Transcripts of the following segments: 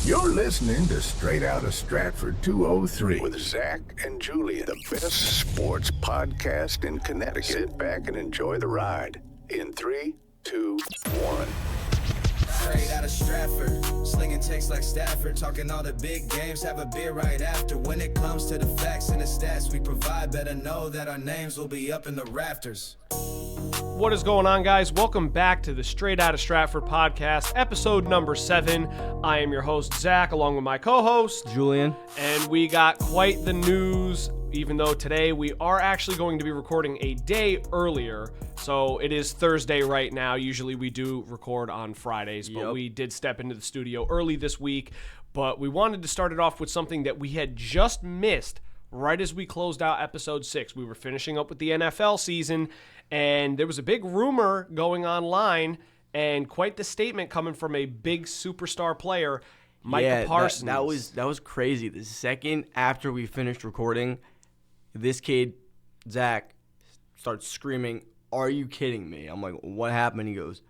You're listening to Straight Outta Stratford 203 with Zach and Julian, the best sports podcast in Connecticut. Sit back and enjoy the ride in 3, 2, 1. Straight out of Stratford, slinging takes like Stafford, talking all the big games, have a beer right after. When it comes to the facts and the stats we provide, better know that our names will be up in the rafters. What is going on, guys? Welcome back to the Straight Outta Stratford podcast, episode number 7. I am your host, Zach, along with my co-host, Julian. And we got quite the news, even though today we are actually going to be recording a day earlier. So it is Thursday right now. Usually we do record on Fridays, but we did step into the studio early this week. But we wanted to start it off with something that we had just missed right as we closed out episode 6. We were finishing up with the NFL season, and there was a big rumor going online and quite the statement coming from a big superstar player, Micah Parsons. That was crazy. The second after we finished recording, this kid, Zach, starts screaming, "Are you kidding me?" I'm like, "What happened?" He goes,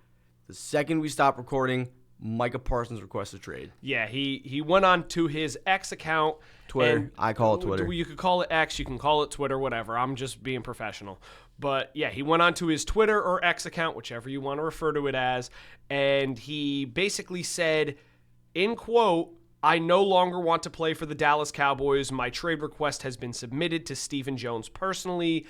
"The second we stopped recording, Micah Parsons requests a trade." Yeah, he went on to his X account. Twitter. I call it Twitter. You could call it X, you can call it Twitter, whatever. I'm just being professional. But yeah, he went on to his Twitter or X account, whichever you want to refer to it as, and he basically said, in quote, "I no longer want to play for the Dallas Cowboys. My trade request has been submitted to Stephen Jones personally."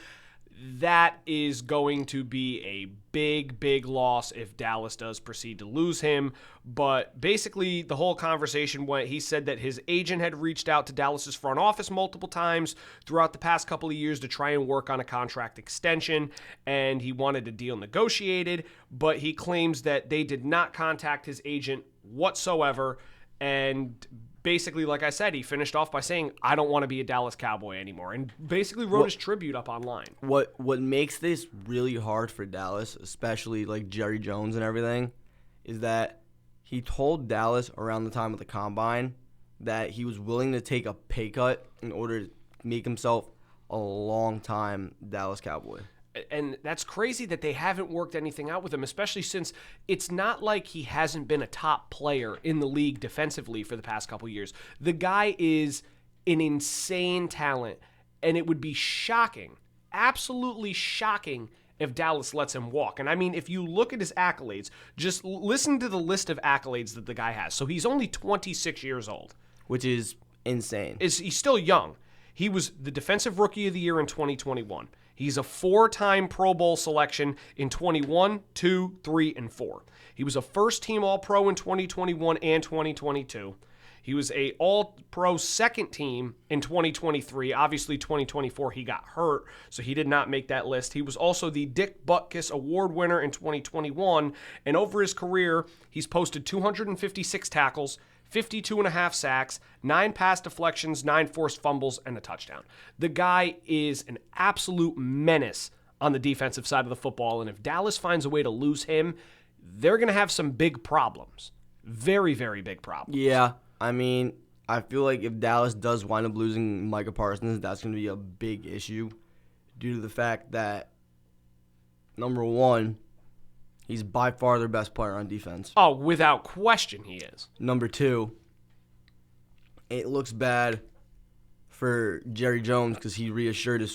That is going to be a big, big loss if Dallas does proceed to lose him. But basically, the whole conversation went, he said that his agent had reached out to Dallas's front office multiple times throughout the past couple of years to try and work on a contract extension, and he wanted a deal negotiated, but he claims that they did not contact his agent whatsoever. And basically, like I said, he finished off by saying, "I don't want to be a Dallas Cowboy anymore," and basically wrote his tribute up online. What makes this really hard for Dallas, especially like Jerry Jones and everything, is that he told Dallas around the time of the Combine that he was willing to take a pay cut in order to make himself a long-time Dallas Cowboy. And that's crazy that they haven't worked anything out with him, especially since it's not like he hasn't been a top player in the league defensively for the past couple years. The guy is an insane talent, and it would be shocking, absolutely shocking, if Dallas lets him walk. And I mean, if you look at his accolades, just listen to the list of accolades that the guy has. So he's only 26 years old. Which is insane. He's still young. He was the Defensive Rookie of the Year in 2021. He's a 4-time Pro Bowl selection in 21, 2, 3, and 4. He was a first-team All-Pro in 2021 and 2022. He was a All-Pro second team in 2023. Obviously, 2024, he got hurt, so he did not make that list. He was also the Dick Butkus Award winner in 2021, and over his career, he's posted 256 tackles, 52.5 sacks, 9 pass deflections, 9 forced fumbles, and a touchdown. The guy is an absolute menace on the defensive side of the football, and if Dallas finds a way to lose him, they're going to have some big problems. Very, very big problems. Yeah, I mean, I feel like if Dallas does wind up losing Micah Parsons, that's going to be a big issue due to the fact that, number one, he's by far their best player on defense. Oh, without question he is. Number two, it looks bad for Jerry Jones because he reassured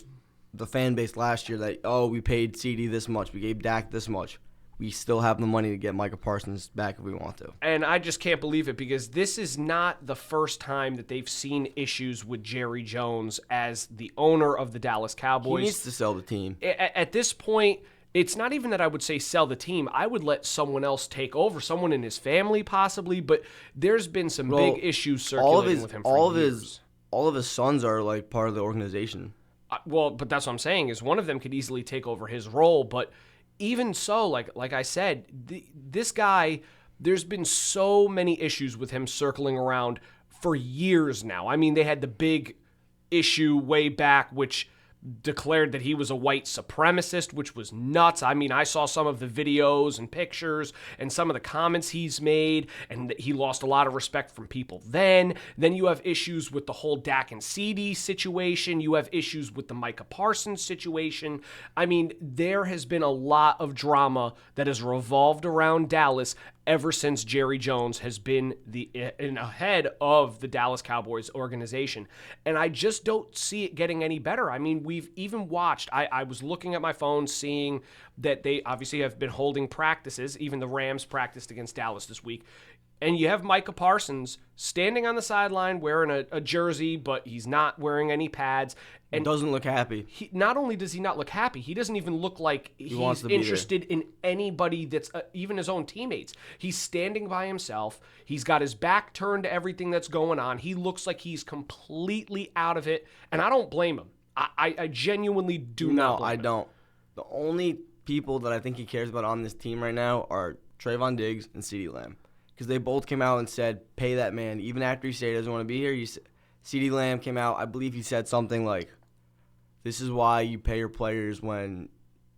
the fan base last year that, we paid CD this much, we gave Dak this much. We still have the money to get Micah Parsons back if we want to. And I just can't believe it because this is not the first time that they've seen issues with Jerry Jones as the owner of the Dallas Cowboys. He needs to sell the team. At this point, it's not even that I would say sell the team. I would let someone else take over, someone in his family possibly, but there's been some big issues circulating with him for years. All of his sons are like part of the organization. But that's what I'm saying is one of them could easily take over his role, but even so, like I said, this guy, there's been so many issues with him circling around for years now. I mean, they had the big issue way back, which declared that he was a white supremacist, which was nuts. I mean, I saw some of the videos and pictures and some of the comments he's made, and he lost a lot of respect from people then. Then you have issues with the whole Dak and CD situation. You have issues with the Micah Parsons situation. I mean, there has been a lot of drama that has revolved around Dallas ever since Jerry Jones has been in ahead of the Dallas Cowboys organization. And I just don't see it getting any better. I mean, we've even watched, I was looking at my phone seeing that they obviously have been holding practices. Even the Rams practiced against Dallas this week. And you have Micah Parsons standing on the sideline wearing a jersey, but he's not wearing any pads. And doesn't look happy. Not only does he not look happy, he doesn't even look like he's interested in anybody that's even his own teammates. He's standing by himself. He's got his back turned to everything that's going on. He looks like he's completely out of it, and I don't blame him. I genuinely do not blame him. No, I don't. The only people that I think he cares about on this team right now are Trayvon Diggs and CeeDee Lamb. Because they both came out and said, pay that man. Even after he said he doesn't want to be here, CeeDee Lamb came out, I believe he said something like, this is why you pay your players when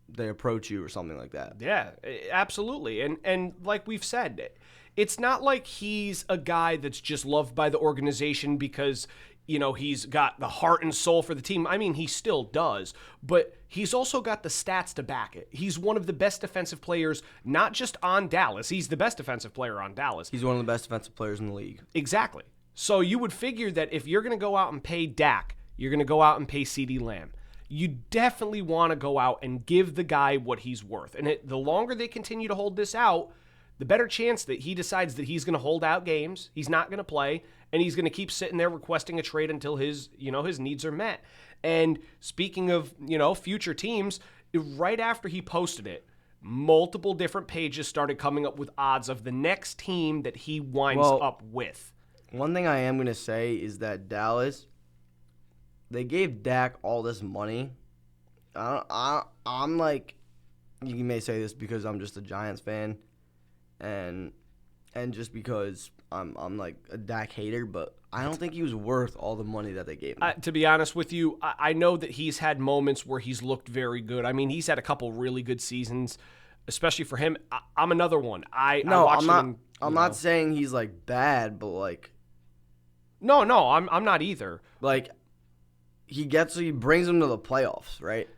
they approach you or something like that. Yeah, absolutely. And like we've said, it's not like he's a guy that's just loved by the organization because, you know, he's got the heart and soul for the team. I mean, he still does, but he's also got the stats to back it. He's one of the best defensive players, not just on Dallas. He's the best defensive player on Dallas. He's one of the best defensive players in the league. Exactly. So you would figure that if you're going to go out and pay Dak, you're going to go out and pay CeeDee Lamb. You definitely want to go out and give the guy what he's worth. And the longer they continue to hold this out, the better chance that he decides that he's going to hold out games, he's not going to play, and he's going to keep sitting there requesting a trade until his needs are met. And speaking of, future teams, right after he posted it, multiple different pages started coming up with odds of the next team that he winds up with. One thing I am going to say is that Dallas, they gave Dak all this money. I'm like, you may say this because I'm just a Giants fan, and just because I'm like a Dak hater, but I don't think he was worth all the money that they gave him. To be honest with you, I know that he's had moments where he's looked very good. I mean, he's had a couple really good seasons, especially for him. I'm another one. I'm not saying he's like bad, but like, no, I'm not either. Like, he brings them to the playoffs, right?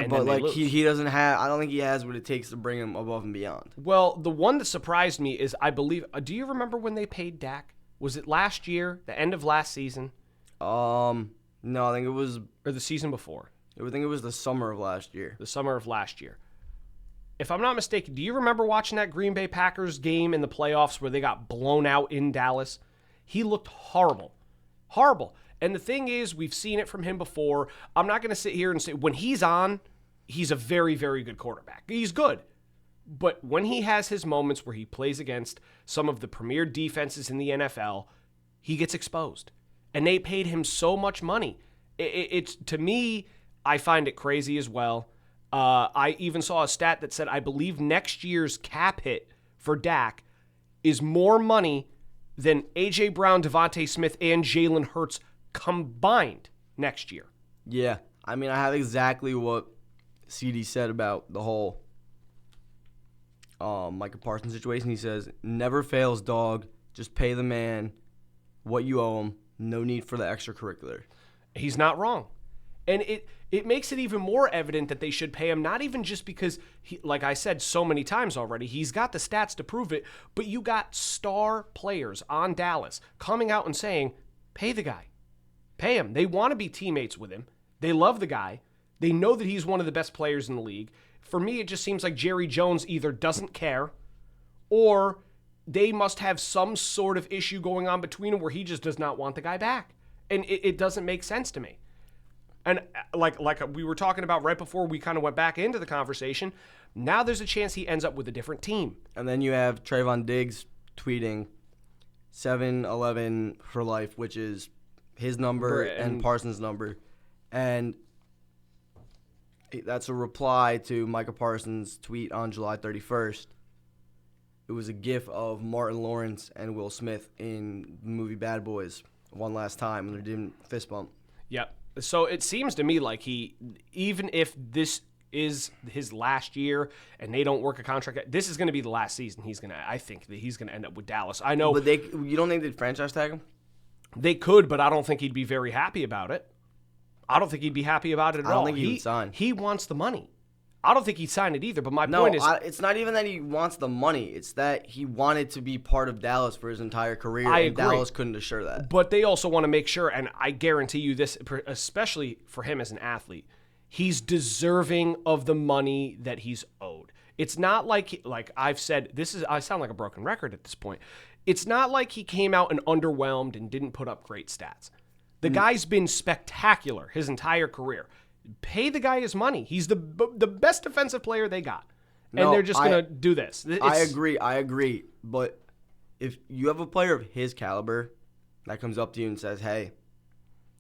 But like he doesn't have. I don't think he has what it takes to bring him above and beyond. Well, the one that surprised me is I believe. Do you remember when they paid Dak? Was it last year? The end of last season? No, I think it was or the season before. I think it was the summer of last year. The summer of last year. If I'm not mistaken, do you remember watching that Green Bay Packers game in the playoffs where they got blown out in Dallas? He looked horrible. Horrible. And the thing is, we've seen it from him before. I'm not going to sit here and say when he's on, he's a very, very good quarterback. He's good. But when he has his moments where he plays against some of the premier defenses in the NFL, he gets exposed. And they paid him so much money. It's to me, I find it crazy as well. I even saw a stat that said I believe next year's cap hit for Dak is more money than A.J. Brown, Devontae Smith, and Jalen Hurts combined next year. Yeah. I mean, I have exactly what CD said about the whole Micah Parsons situation. He says, never fails, dog. Just pay the man what you owe him. No need for the extracurricular. He's not wrong. And it makes it even more evident that they should pay him, not even just because, like I said so many times already, he's got the stats to prove it, but you got star players on Dallas coming out and saying, pay the guy. Pay him. They want to be teammates with him. They love the guy. They know that he's one of the best players in the league. For me, it just seems like Jerry Jones either doesn't care or they must have some sort of issue going on between them where he just does not want the guy back. And it doesn't make sense to me. And like we were talking about right before we kind of went back into the conversation, now there's a chance he ends up with a different team. And then you have Trayvon Diggs tweeting 7-11 for life, which is his number and Parsons' number. And that's a reply to Micah Parsons' tweet on July 31st. It was a gif of Martin Lawrence and Will Smith in the movie Bad Boys one last time, and they're doing fist bump. Yep. So it seems to me like even if this is his last year and they don't work a contract, this is going to be the last season I think that he's going to end up with Dallas. I know. But you don't think they'd franchise tag him? They could, but I don't think he'd be very happy about it. I don't think he'd be happy about it at all. I don't think he would sign. He wants the money. I don't think he'd sign it either, but my No, point is... it's not even that he wants the money. It's that he wanted to be part of Dallas for his entire career, I and agree. Dallas couldn't assure that. But they also want to make sure, and I guarantee you this, especially for him as an athlete, he's deserving of the money that he's owed. It's not like I've said, I sound like a broken record at this point. It's not like he came out and underwhelmed and didn't put up great stats. The guy's been spectacular his entire career. Pay the guy his money. He's the best defensive player they got. And No, they're just going to do this. I agree. But if you have a player of his caliber that comes up to you and says, hey,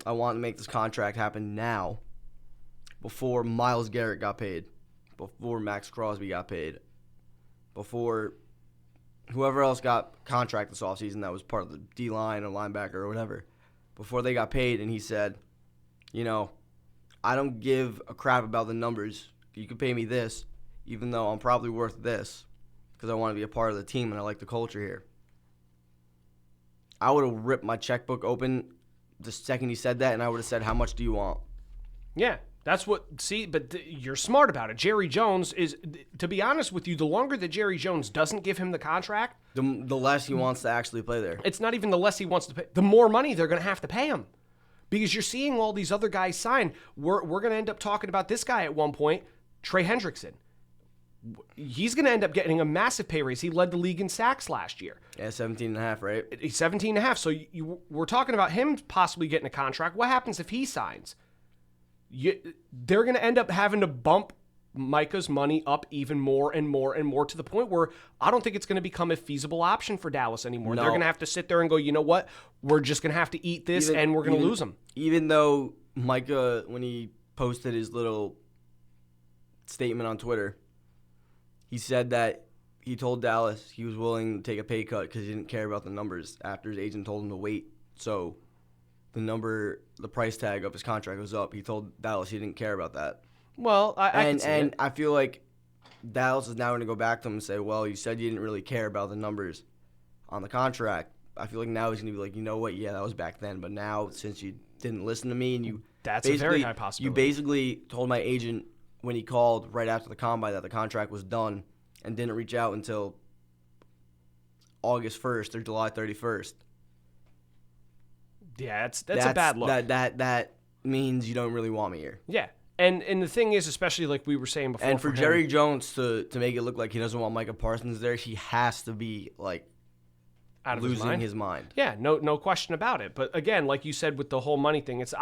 I want to make this contract happen now, before Myles Garrett got paid, before Max Crosby got paid, before whoever else got contract this offseason that was part of the D-line or linebacker or whatever, before they got paid, and he said, I don't give a crap about the numbers. You can pay me this, even though I'm probably worth this, because I want to be a part of the team and I like the culture here. I would have ripped my checkbook open the second he said that, and I would have said, how much do you want? Yeah, that's what, but you're smart about it. Jerry Jones is, to be honest with you, the longer that Jerry Jones doesn't give him the contract, The less he wants to actually play there. it's not even the less he wants to pay, the more money they're going to have to pay him. Because you're seeing all these other guys sign. We're going to end up talking about this guy at one point, Trey Hendrickson. He's going to end up getting a massive pay raise. He led the league in sacks last year. Yeah, 17.5, right? He's 17.5. So we're talking about him possibly getting a contract. What happens if he signs? They're going to end up having to bump Micah's money up even more and more and more, to the point where I don't think it's going to become a feasible option for Dallas anymore. No. They're going to have to sit there and go, you know what? We're just going to have to eat this, and we're going to lose him. Even though Micah, when he posted his little statement on Twitter, he said that he told Dallas he was willing to take a pay cut because he didn't care about the numbers after his agent told him to wait. So the price tag of his contract was up. He told Dallas he didn't care about that. Well, I can see and it. I feel like Dallas is now going to go back to him and say, well, you said you didn't really care about the numbers on the contract. I feel like now he's going to be like, you know what, yeah, that was back then. But now, since you didn't listen to me and you That's a very high possibility. You basically told my agent when he called right after the combine that the contract was done and didn't reach out until August 1st or July 31st. Yeah, that's a bad look. That means you don't really want me here. Yeah. And the thing is, especially like we were saying before, And for him, Jerry Jones to make it look like he doesn't want Micah Parsons there, he has to be like out of losing his mind. Yeah, no question about it. But again, like you said with the whole money thing, it's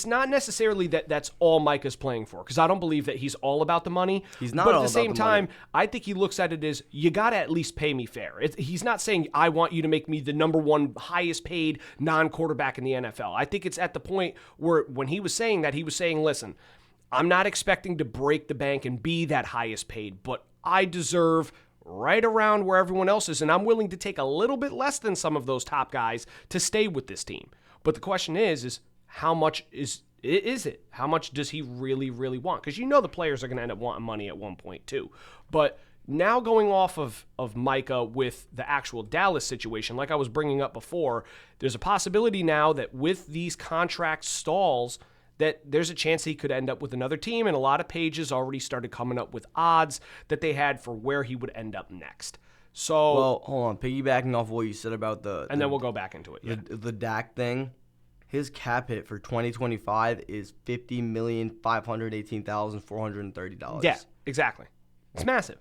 not necessarily that's all Micah's playing for, because I don't believe that he's all about the money. He's not But all at the about same the time, money. I think he looks at it as, you got to at least pay me fair. He's not saying, I want you to make me the number one highest paid non-quarterback in the NFL. I think it's at the point where when he was saying that, he was saying, listen, I'm not expecting to break the bank and be that highest paid, but I deserve right around where everyone else is, and I'm willing to take a little bit less than some of those top guys to stay with this team. But the question is how much is it? How much does he really, really want? Because the players are going to end up wanting money at one point too. But now going off of Micah with the actual Dallas situation, like I was bringing up before, there's a possibility now that with these contract stalls, that there's a chance he could end up with another team, and a lot of pages already started coming up with odds that they had for where he would end up next. So, Well, hold on. Piggybacking off what you said about and then we'll go back into it. Yeah. the Dak thing, his cap hit for 2025 is $50,518,430. Yeah, exactly. It's massive.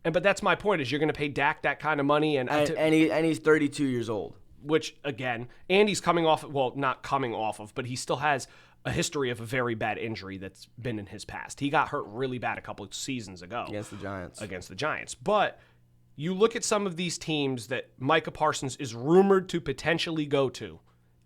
But that's my point, is you're going to pay Dak that kind of money, and he's 32 years old. which again, Andy's coming off, well, not coming off of, but he still has a history of a very bad injury that's been in his past. He got hurt really bad a couple of seasons ago. Against the Giants. But you look at some of these teams that Micah Parsons is rumored to potentially go to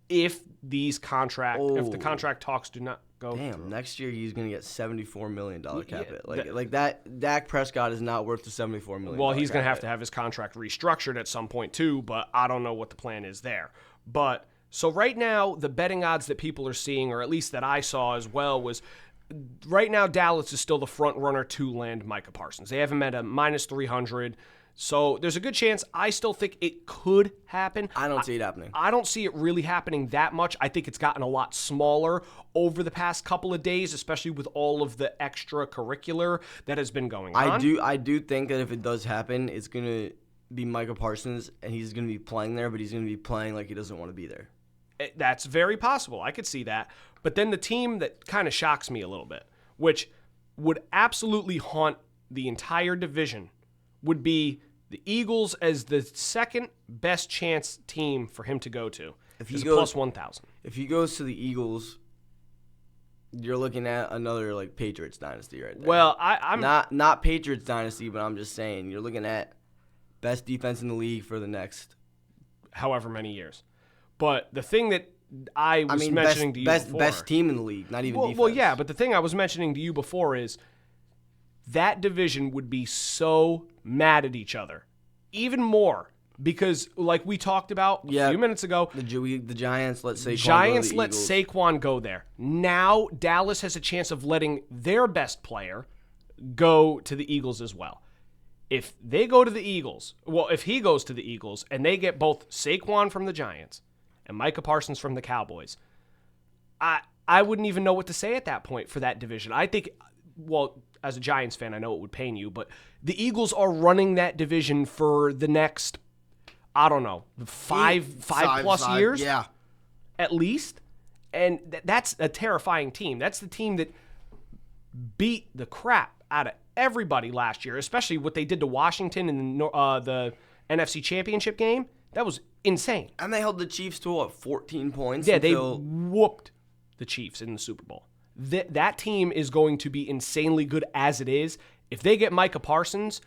if the contract talks do not go Damn, through. next year he's going to get $74 million cap Yeah, hit. Like that, Dak Prescott is not worth the $74 million. Well, he's going to cap have his contract restructured at some point too, but I don't know what the plan is there. But so right now, the betting odds that people are seeing, or at least that I saw as well, was right now Dallas is still the front runner to land Micah Parsons. They have him at a minus 300. So there's a good chance. I still think it could happen. I don't see it happening. I don't see it really happening that much. I think it's gotten a lot smaller over the past couple of days, especially with all of the extracurricular that has been going on. I do think that if it does happen, it's going to be Micah Parsons, and he's going to be playing there, but he's going to be playing like he doesn't want to be there. That's very possible. I could see that. But then the team that kind of shocks me a little bit, which would absolutely haunt the entire division, would be the Eagles as the second best chance team for him to go to. If he goes plus 1,000. If he goes to the Eagles, you're looking at another like Patriots dynasty right there. Well, I'm not Patriots dynasty, but I'm just saying you're looking at best defense in the league for the next however many years. But the thing that I was mentioning to you before, best team in the league, not even defense. Well, yeah, but the thing I was mentioning to you before is that division would be so mad at each other, even more, because like we talked about a few minutes ago, the Giants let Saquon go there. Now Dallas has a chance of letting their best player go to the Eagles as well. If they go to the Eagles, if he goes to the Eagles and they get both Saquon from the Giants and Micah Parsons from the Cowboys, I wouldn't even know what to say at that point for that division. I think, as a Giants fan, I know it would pain you, but the Eagles are running that division for the next, I don't know, five plus years? Yeah. At least. And that's a terrifying team. That's the team that beat the crap out of everybody last year, especially what they did to Washington in the NFC Championship game. That was insane. And they held the Chiefs to 14 points. Yeah, they whooped the Chiefs in the Super Bowl. That team is going to be insanely good as it is. If they get Micah Parsons,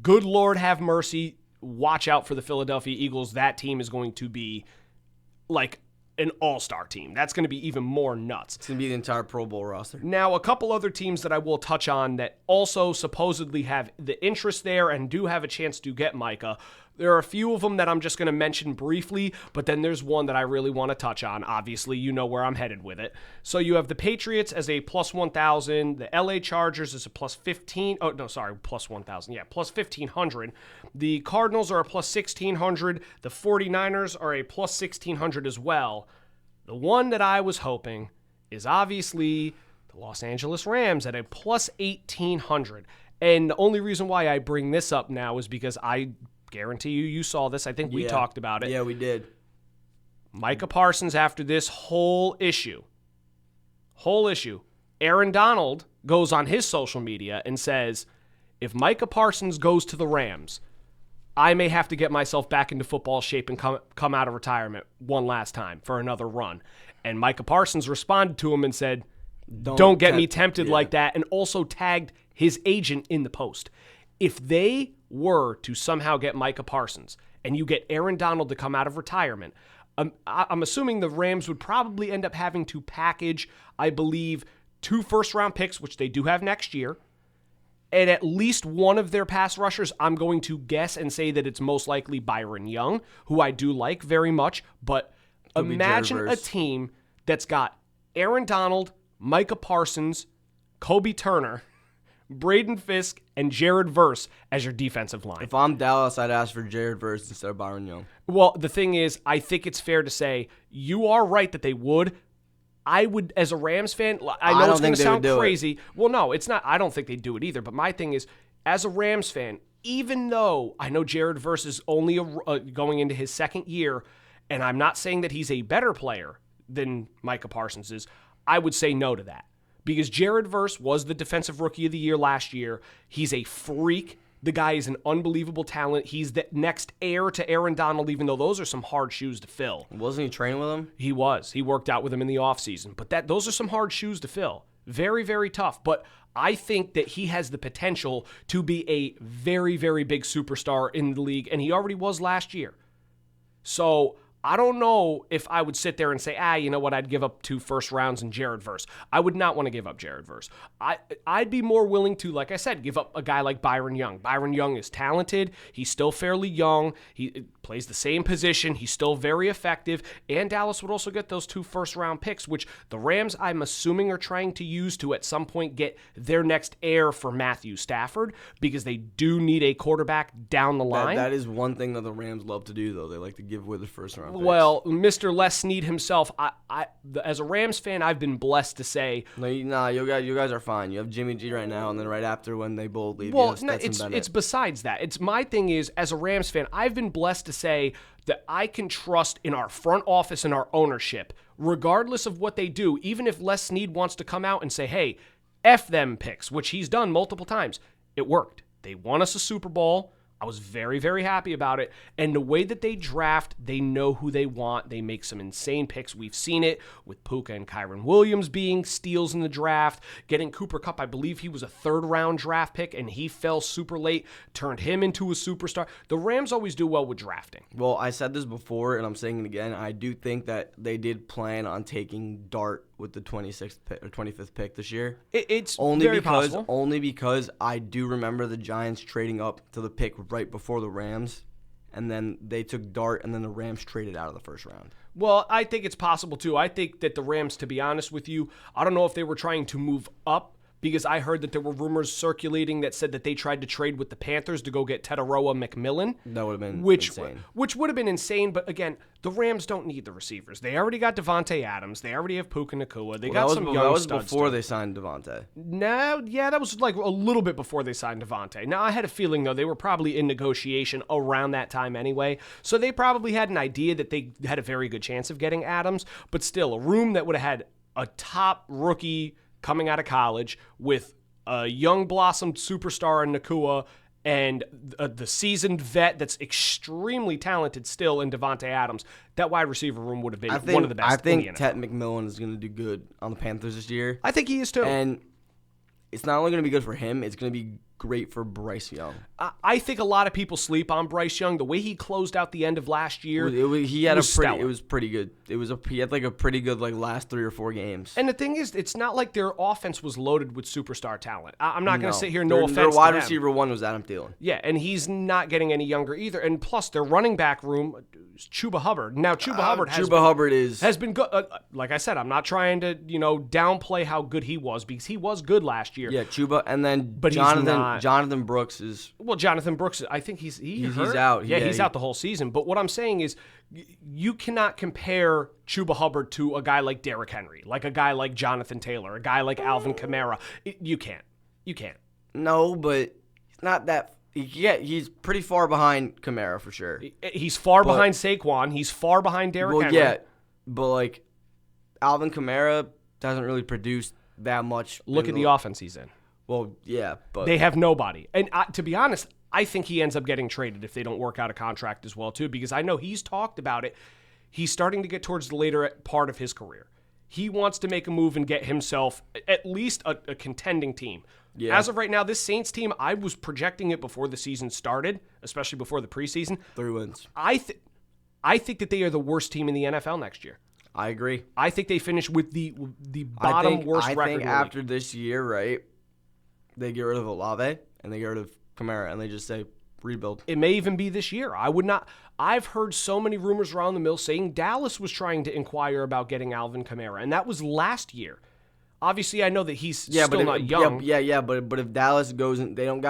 good Lord have mercy, watch out for the Philadelphia Eagles. That team is going to be like an all-star team. That's going to be even more nuts. It's going to be the entire Pro Bowl roster. Now, a couple other teams that I will touch on that also supposedly have the interest there and do have a chance to get Micah. There are a few of them that I'm just going to mention briefly, but then there's one that I really want to touch on. Obviously, you know where I'm headed with it. So you have the Patriots as a plus 1,000. The LA Chargers is a plus 15. Oh, no, sorry, plus 1,000. Yeah, plus 1,500. The Cardinals are a plus 1,600. The 49ers are a plus 1,600 as well. The one that I was hoping is obviously the Los Angeles Rams at a plus 1,800. And the only reason why I bring this up now is because I guarantee you saw this. I think we talked about it. Yeah, we did. Micah Parsons, after this whole issue, Aaron Donald goes on his social media and says, if Micah Parsons goes to the Rams, I may have to get myself back into football shape and come out of retirement one last time for another run. And Micah Parsons responded to him and said, don't get me tempted like that, and also tagged his agent in the post. If they were to somehow get Micah Parsons and you get Aaron Donald to come out of retirement, I'm assuming the Rams would probably end up having to package, I believe, 2 first-round picks, which they do have next year, and at least one of their pass rushers. I'm going to guess and say that it's most likely Byron Young, who I do like very much, but imagine a team that's got Aaron Donald, Micah Parsons, Kobe Turner, Braden Fisk, and Jared Verse as your defensive line. If I'm Dallas, I'd ask for Jared Verse instead of Byron Young. Well, the thing is, I think it's fair to say you are right that they would. I would, as a Rams fan, I know it's going to sound crazy. Well, no, it's not. I don't think they'd do it either. But my thing is, as a Rams fan, even though I know Jared Verse is only going into his second year, and I'm not saying that he's a better player than Micah Parsons is, I would say no to that. Because Jared Verse was the Defensive Rookie of the Year last year. He's a freak. The guy is an unbelievable talent. He's the next heir to Aaron Donald, even though those are some hard shoes to fill. Wasn't he training with him? He was. He worked out with him in the offseason. But those are some hard shoes to fill. Very, very tough. But I think that he has the potential to be a very, very big superstar in the league, and he already was last year. So I don't know if I would sit there and say, you know what, I'd give up 2 first rounds and Jared Verse. I would not want to give up Jared Verse. I'd be more willing to, like I said, give up a guy like Byron Young. Byron Young is talented. He's still fairly young. He plays the same position. He's still very effective. And Dallas would also get those 2 first-round picks, which the Rams, I'm assuming, are trying to use to at some point get their next heir for Matthew Stafford, because they do need a quarterback down the line. That is one thing that the Rams love to do, though. They like to give away the first-round picks. Well, Mr. Les Snead himself, as a Rams fan, I've been blessed to say. You guys are fine. You have Jimmy G right now, and then right after when they both leave, Well, you have Stetson Bennett. it's besides that. It's my thing is, as a Rams fan, I've been blessed to say that I can trust in our front office and our ownership, regardless of what they do. Even if Les Snead wants to come out and say, hey, F them picks, which he's done multiple times, it worked. They won us a Super Bowl. I was very, very happy about it. And the way that they draft, they know who they want. They make some insane picks. We've seen it with Puka and Kyron Williams being steals in the draft. Getting Cooper Kupp, I believe he was a 3rd-round draft pick, and he fell super late, turned him into a superstar. The Rams always do well with drafting. Well, I said this before, and I'm saying it again. I do think that they did plan on taking Dart with the 26th pick, or 25th pick this year. It's very possible. Only because I do remember the Giants trading up to the pick right before the Rams, and then they took Dart, and then the Rams traded out of the first round. Well, I think it's possible, too. I think that the Rams, to be honest with you, I don't know if they were trying to move up, because I heard that there were rumors circulating that said that they tried to trade with the Panthers to go get Tetaroa McMillan. That would have been insane. Which would have been insane, but again, the Rams don't need the receivers. They already got Devontae Adams. They already have Puka Nacua. They got some young studs. That was before they signed Devontae. No, yeah, that was like a little bit before they signed Devontae. Now, I had a feeling, though, they were probably in negotiation around that time anyway, so they probably had an idea that they had a very good chance of getting Adams, but still, a room that would have had a top rookie coming out of college with a young blossomed superstar in Nacua and the seasoned vet that's extremely talented still in Devontae Adams, that wide receiver room would have been one of the best in the NFL. I think Tet McMillan is going to do good on the Panthers this year. I think he is too. And it's not only going to be good for him, it's going to be great for Bryce Young. I think a lot of people sleep on Bryce Young. The way he closed out the end of last year, it was pretty good. He had like a pretty good last 3 or 4 games. And the thing is, it's not like their offense was loaded with superstar talent. I'm not going to sit here, offense their to wide them. receiver 1 was Adam Thielen. Yeah, and he's not getting any younger either. And plus, their running back room is Chuba Hubbard. Now, Chuba Hubbard has been good. Like I said, I'm not trying to downplay how good he was, because he was good last year. Yeah, Chuba, and then but Jonathan Brooks is... Well, Jonathan Brooks, I think he's out. Yeah, he's out the whole season. But what I'm saying is, you cannot compare Chuba Hubbard to a guy like Derrick Henry, like a guy like Jonathan Taylor, a guy like Alvin Kamara. You can't. No, but it's not that... Yeah, he's pretty far behind Kamara for sure. He's far behind Saquon. He's far behind Derrick Henry. Yeah, but Alvin Kamara doesn't really produce that much. Look at the offense he's in. Well, yeah, but they have nobody. And to be honest, I think he ends up getting traded if they don't work out a contract as well, too, because I know he's talked about it. He's starting to get towards the later part of his career. He wants to make a move and get himself at least a contending team. Yeah. As of right now, this Saints team, I was projecting it before the season started, especially before the preseason. 3 wins. I think that they are the worst team in the NFL next year. I agree. I think they finish with the bottom worst record. I think after this year, right, they get rid of Olave and they get rid of Kamara and they just say rebuild. It may even be this year. I would not. I've heard so many rumors around the mill saying Dallas was trying to inquire about getting Alvin Kamara, and that was last year. Obviously, I know that he's still not young. But if Dallas goes and they don't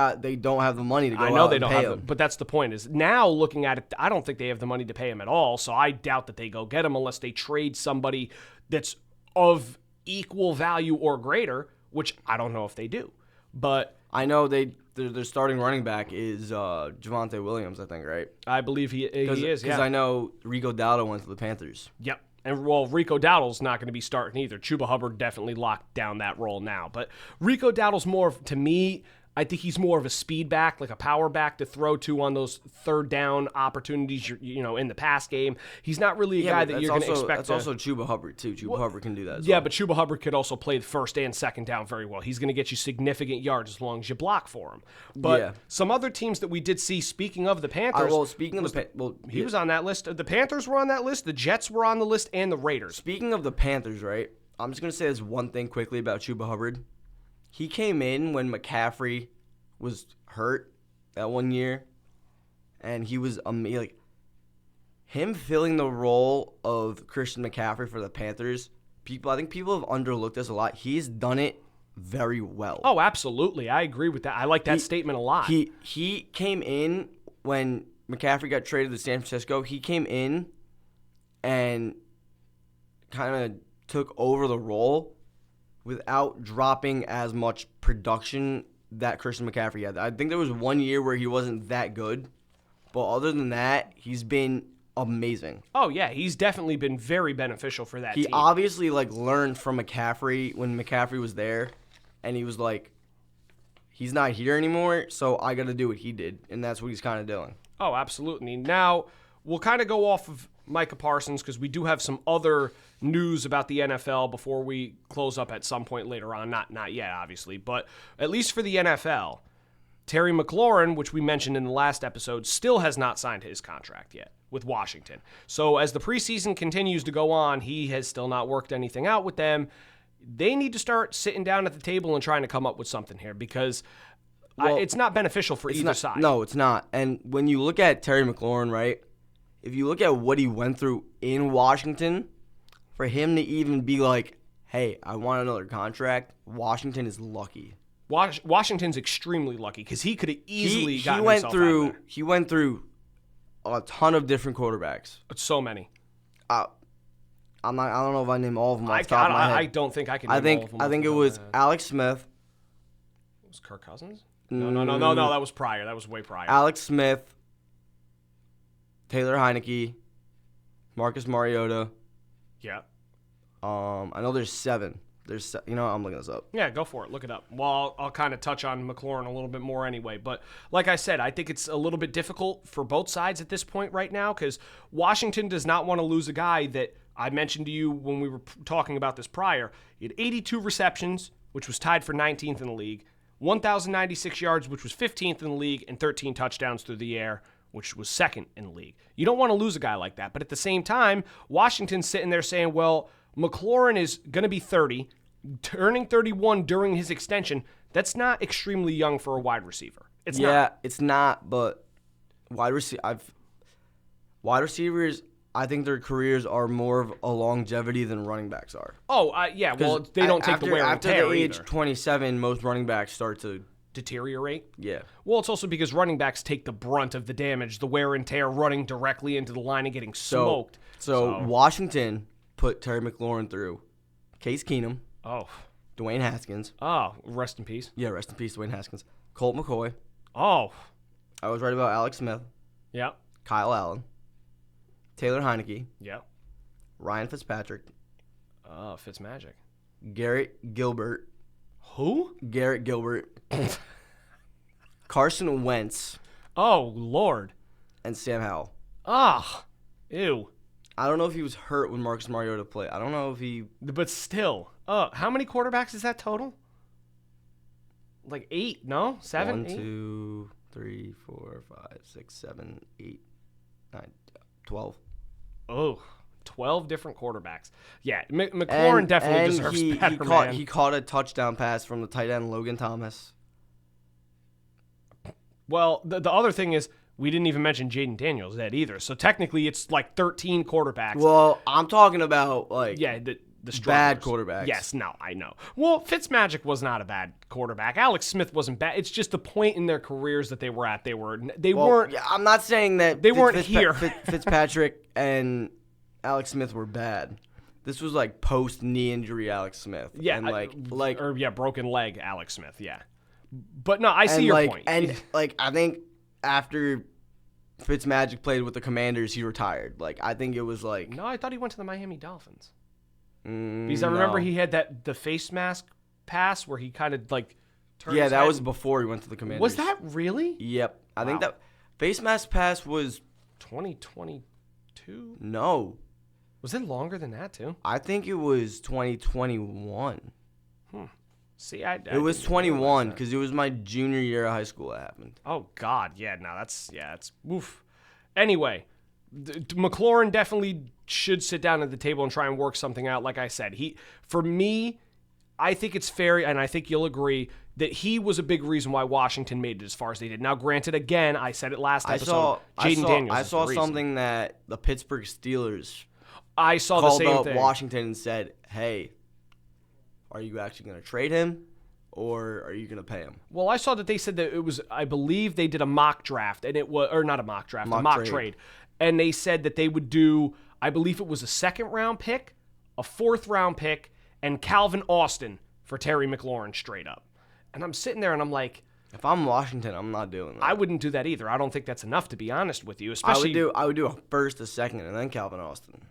have the money to go. I know out they and don't pay have him. but that's the point. Is now looking at it, I don't think they have the money to pay him at all. So I doubt that they go get him unless they trade somebody that's of equal value or greater, which I don't know if they do. But I know their starting running back is Javonte Williams, I think, right? I believe he is. Because I know Rico Dowdle went to the Panthers. Yep. And, Rico Dowdle's not going to be starting either. Chuba Hubbard definitely locked down that role now. But Rico Dowdle's more, to me, I think he's more of a speed back, like a power back to throw to on those third down opportunities, in the pass game. He's not really a guy that you're going to expect. That's also Chuba Hubbard, too. Hubbard can do that as well. Yeah, but Chuba Hubbard could also play the first and second down very well. He's going to get you significant yards as long as you block for him. But some other teams that we did see, speaking of the Panthers. He was on that list. The Panthers were on that list. The Jets were on the list, and the Raiders. Speaking of the Panthers, right? I'm just going to say this one thing quickly about Chuba Hubbard. He came in when McCaffrey was hurt that one year, and he was amazing. Him filling the role of Christian McCaffrey for the Panthers, I think people have underlooked this a lot. He's done it very well. Oh, absolutely. I agree with that. I like that statement a lot. He came in when McCaffrey got traded to San Francisco. He came in and kind of took over the role without dropping as much production that Christian McCaffrey had. I think there was one year where he wasn't that good, but other than that, he's been amazing. Oh, yeah, he's definitely been very beneficial for that team. He obviously learned from McCaffrey when McCaffrey was there, and he was like, he's not here anymore, so I got to do what he did, and that's what he's kind of doing. Oh, absolutely. Now, we'll kind of go off of Micah Parsons because we do have some other news about the NFL before we close up at some point later on. Not yet, obviously, but at least for the NFL, Terry McLaurin, which we mentioned in the last episode, still has not signed his contract yet with Washington. So as the preseason continues to go on, he has still not worked anything out with them. They need to start sitting down at the table and trying to come up with something here because it's not beneficial for either side. No, it's not. And when you look at Terry McLaurin, right, if you look at what he went through in Washington, for him to even be like, hey, I want another contract, Washington is lucky. Washington's extremely lucky because he could have easily gotten himself out of there. He went through a ton of different quarterbacks. So many. I don't know if I name all of them off the top of my head. I don't think I can name all of them. I think it was Alex Smith. It was Kirk Cousins? No, that was prior. That was way prior. Alex Smith, Taylor Heineke, Marcus Mariota. Yeah. I know there's 7. I'm looking this up. Yeah, go for it. Look it up. Well, I'll kind of touch on McLaurin a little bit more anyway. But like I said, I think it's a little bit difficult for both sides at this point right now because Washington does not want to lose a guy that I mentioned to you when we were talking about this prior. He had 82 receptions, which was tied for 19th in the league, 1,096 yards, which was 15th in the league, and 13 touchdowns through the air, which was second in the league. You don't want to lose a guy like that. But at the same time, Washington's sitting there saying, well, McLaurin is going to be 30, turning 31 during his extension. That's not extremely young for a wide receiver. It's not. It's not, but wide receivers, I think their careers are more of a longevity than running backs are. Oh, yeah, well, they don't take the wear and tear after the age either. 27, most running backs start to deteriorate. Yeah. Well, it's also because running backs take the brunt of the damage, the wear and tear, running directly into the line and getting smoked. So Washington put Terry McLaurin through Case Keenum. Oh. Dwayne Haskins. Oh, rest in peace. Yeah, rest in peace, Dwayne Haskins. Colt McCoy. Oh. I was right about Alex Smith. Yeah. Kyle Allen. Taylor Heineke. Yeah. Ryan Fitzpatrick. Oh, Fitzmagic. Garrett Gilbert. Who? Garrett Gilbert. Carson Wentz. Oh, Lord. And Sam Howell. Ah. Ew. I don't know if he was hurt when Marcus Mariota played. I don't know if he... But still. How many quarterbacks is that total? Like 8, no? 7, 1, 8? 2, 3, 4, 5, 6, 7, 8, 9, 12. Oh, 12 different quarterbacks. Yeah, McLaurin definitely deserves better, man. He caught a touchdown pass from the tight end, Logan Thomas. Well, the other thing is, we didn't even mention Jaden Daniels yet either. So technically, it's like 13 quarterbacks. Well, I'm talking about, like... Yeah, the bad quarterbacks. Yes, no, I know. Well, Fitzmagic was not a bad quarterback. Alex Smith wasn't bad. It's just the point in their careers that they were at. They weren't. Yeah, I'm not saying that they weren't here. Fitzpatrick and Alex Smith were bad. This was like post knee injury Alex Smith. Yeah, and broken leg Alex Smith. Yeah, but no, I see your point. And I think after Fitzmagic played with the Commanders, he retired. Like I think it was like no, I thought he went to the Miami Dolphins. Because I remember he had the face mask pass where he kind of like turned Yeah, his that head. was before he went to the Commanders. Was that really? Yep. I think Wow. that face mask pass was 2022? no. Was it longer than that too? I think it was 2021. See, I It was didn't realize 21 that. because it was my junior year of high school that happened. Oh God, yeah, no, it's oof. Anyway, McLaurin definitely should sit down at the table and try and work something out. Like I said, for me, I think it's fair, and I think you'll agree that he was a big reason why Washington made it as far as they did. Now, granted, again, I said it last episode. Jaden Daniels. I is saw the reason. something that the Pittsburgh Steelers I saw the called same up thing. Washington and said, "Hey, are you actually going to trade him, or are you going to pay him?" Well, I saw that they said that it was, I believe they did a mock draft, and it was, or not a mock draft, a mock trade. And they said that they would do, I believe it was a second-round pick, a fourth-round pick, and Calvin Austin for Terry McLaurin straight up. And I'm sitting there and I'm like, If I'm Washington, I'm not doing that. I wouldn't do that either. I don't think that's enough, to be honest with you. Especially I would do a first, a second, and then Calvin Austin.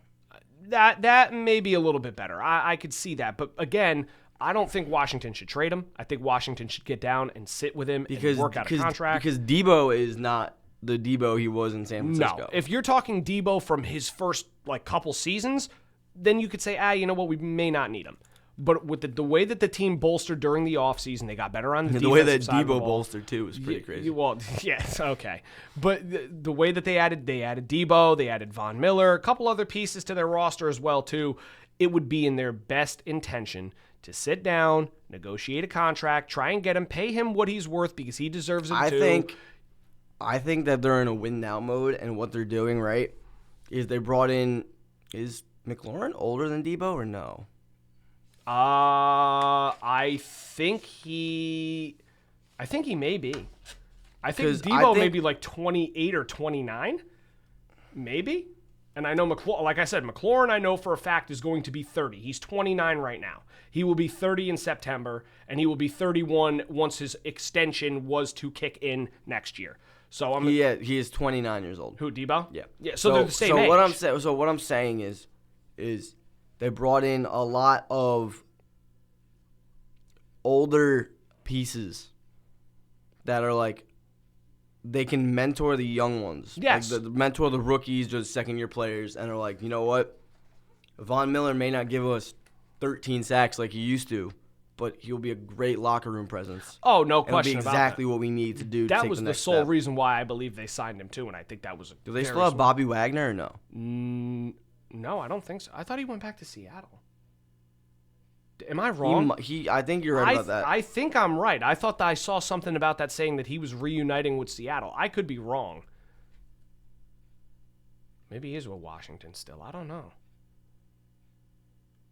that may be a little bit better. I could see that. But again, I don't think Washington should trade him. I think Washington should get down and sit with him and work out a contract. Because Debo is not the Debo he was in San Francisco. No. If you're talking Debo from his first couple seasons, then you could say, you know what, we may not need him. But with the way that the team bolstered during the offseason, they got better on the defensive the way that side of the Debo ball. bolstered too was pretty crazy. Well, yes, okay. But the way that they added Debo, they added Von Miller, a couple other pieces to their roster as well too. It would be in their best intention to sit down, negotiate a contract, try and get him, pay him what he's worth because he deserves it too. I think that they're in a win now mode, and what they're doing right is they brought in. Is McLaurin older than Debo or no? I think he may be. I think 'Cause Debo I may think- be like 28 or 29, maybe. And I know like I said, McLaurin I know for a fact is going to be 30. He's 29 right now. He will be 30 in September, and he will be 31 once his extension was to kick in next year. So He is 29 years old. who, Debo? Yeah. Yeah. So they're the same age. What I'm saying is they brought in a lot of older pieces that are like they can mentor the young ones. Yes. Like mentor the rookies or the second-year players, and are like, you know what? Von Miller may not give us 13 sacks like he used to, but he'll be a great locker room presence. Oh, no It'll be question about exactly that. what we need to do. That to take was the the next sole step. reason why I believe they signed him too, and I think that was. Do they still have Bobby Wagner or no? No, I don't think so. I thought he went back to Seattle. Am I wrong? I think you're right about that. I think I'm right. I thought that I saw something about that saying that he was reuniting with Seattle. I could be wrong. Maybe he is with Washington still. I don't know.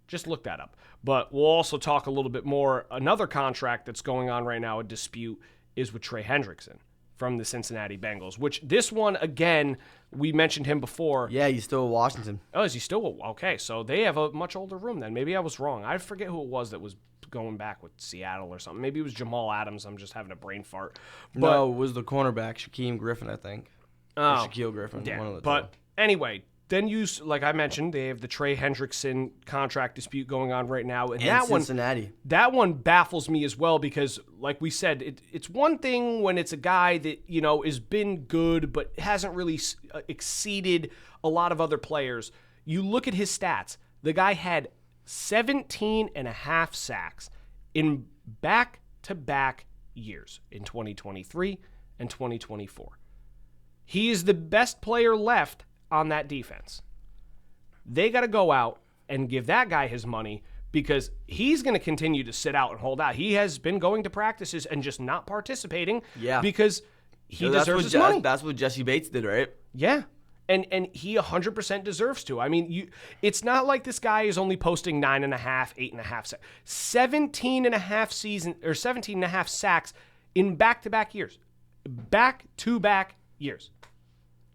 Just look that up. But we'll also talk a little bit more. Another contract that's going on right now, a dispute, is with Trey Hendrickson from the Cincinnati Bengals, which this one, again, we mentioned him before. Yeah, he's still at Washington. Oh, is he still? Okay, so they have a much older room then. Maybe I was wrong. I forget who it was that was going back with Seattle or something. Maybe it was Jamal Adams. I'm just having a brain fart. But, No, it was the cornerback, Shaquem Griffin, I think. Or Shaquille Griffin, yeah, one of the but two. anyway, then like I mentioned, they have the Trey Hendrickson contract dispute going on right now. And that Cincinnati. That one baffles me as well because, like we said, it's one thing when it's a guy that, has been good but hasn't really exceeded a lot of other players. You look at his stats. The guy had 17 and a half sacks in back-to-back years in 2023 and 2024. He is the best player left on that defense. They got to go out and give that guy his money because he's going to continue to sit out and hold out. He has been going to practices and just not participating because he deserves his money. That's what Jesse Bates did, right? Yeah. And he 100% deserves to. I mean, it's not like this guy is only posting 9.5, 8.5 sacks. 17 and a half sacks in back-to-back years. Back-to-back years.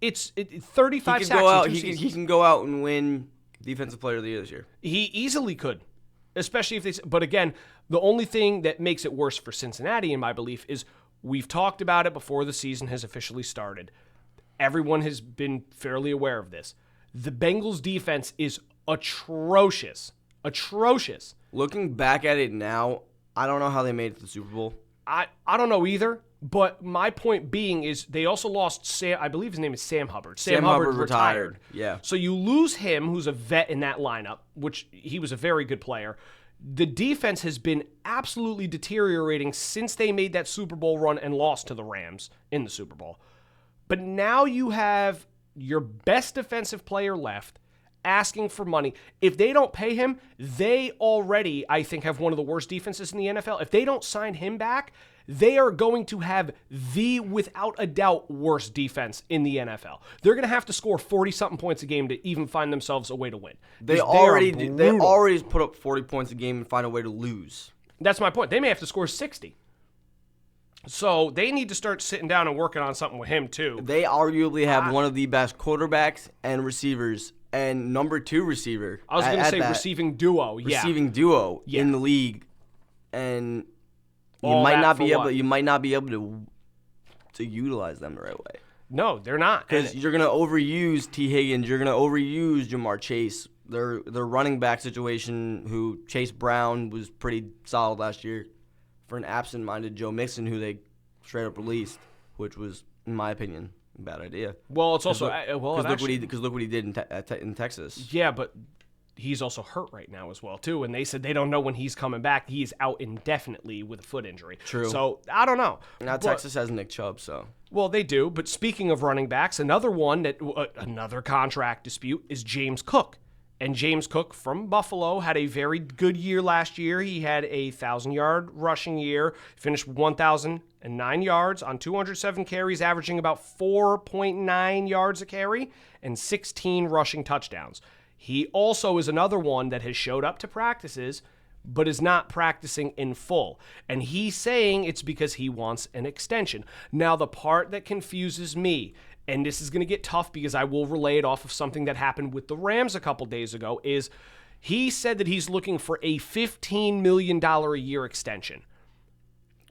It's 35 sacks in 2 seasons. He can go out and win Defensive Player of the Year this year. He easily could, especially if they. But again, the only thing that makes it worse for Cincinnati, in my belief, is we've talked about it before the season has officially started. Everyone has been fairly aware of this. The Bengals' defense is atrocious. Atrocious. Looking back at it now, I don't know how they made it to the Super Bowl. I don't know either. But my point being is they also lost Sam. I believe his name is Sam Hubbard. Sam Hubbard retired. Yeah. So you lose him, who's a vet in that lineup, which he was a very good player. The defense has been absolutely deteriorating since they made that Super Bowl run and lost to the Rams in the Super Bowl. But now you have your best defensive player left asking for money. If they don't pay him, they already, I think, have one of the worst defenses in the NFL. If they don't sign him back, they are going to have the, without a doubt, worst defense in the NFL. They're going to have to score 40-something points a game to even find themselves a way to win. They already put up 40 points a game and find a way to lose. That's my point. They may have to score 60. So they need to start sitting down and working on something with him, too. They arguably have one of the best quarterbacks and receivers and number 2 receiver. I was going to say receiving duo. Receiving duo in the league. And you might not be able to utilize them the right way. No, they're not. Because you're going to overuse T. Higgins. You're going to overuse Jamar Chase. Their running back situation, who Chase Brown was pretty solid last year, for an absent-minded Joe Mixon, who they straight up released, which was, in my opinion, a bad idea. Well, it's also because look what he did in Texas. Yeah, but he's also hurt right now as well too, and they said they don't know when he's coming back. He's out indefinitely with a foot injury. True. So I don't know. Now Texas has Nick Chubb, so. Well, they do. But speaking of running backs, another one that another contract dispute is James Cook. And James Cook from Buffalo had a very good year last year. He had a 1,000-yard rushing year, finished 1,009 yards on 207 carries, averaging about 4.9 yards a carry and 16 rushing touchdowns. He also is another one that has showed up to practices but is not practicing in full. And he's saying it's because he wants an extension. Now, the part that confuses me, and this is going to get tough because I will relay it off of something that happened with the Rams a couple days ago, is he said that he's looking for a $15 million a year extension.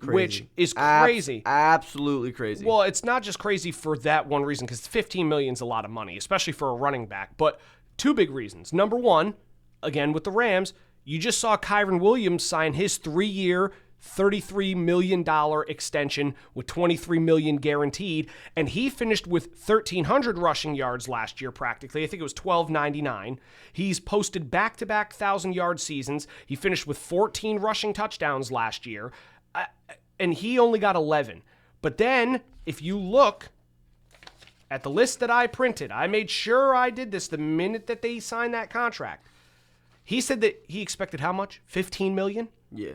Crazy. Which is crazy. Absolutely crazy. Well, it's not just crazy for that one reason, because $15 million is a lot of money, especially for a running back. But two big reasons. Number one, again with the Rams, you just saw Kyren Williams sign his 3-year, $33 million extension with $23 million guaranteed, and he finished with 1,300 rushing yards last year practically. I think it was 1,299. He's posted back-to-back 1,000-yard seasons. He finished with 14 rushing touchdowns last year, and he only got 11. But then, if you look at the list that I printed, I made sure I did this the minute that they signed that contract. He said that he expected how much? $15 million? Yeah.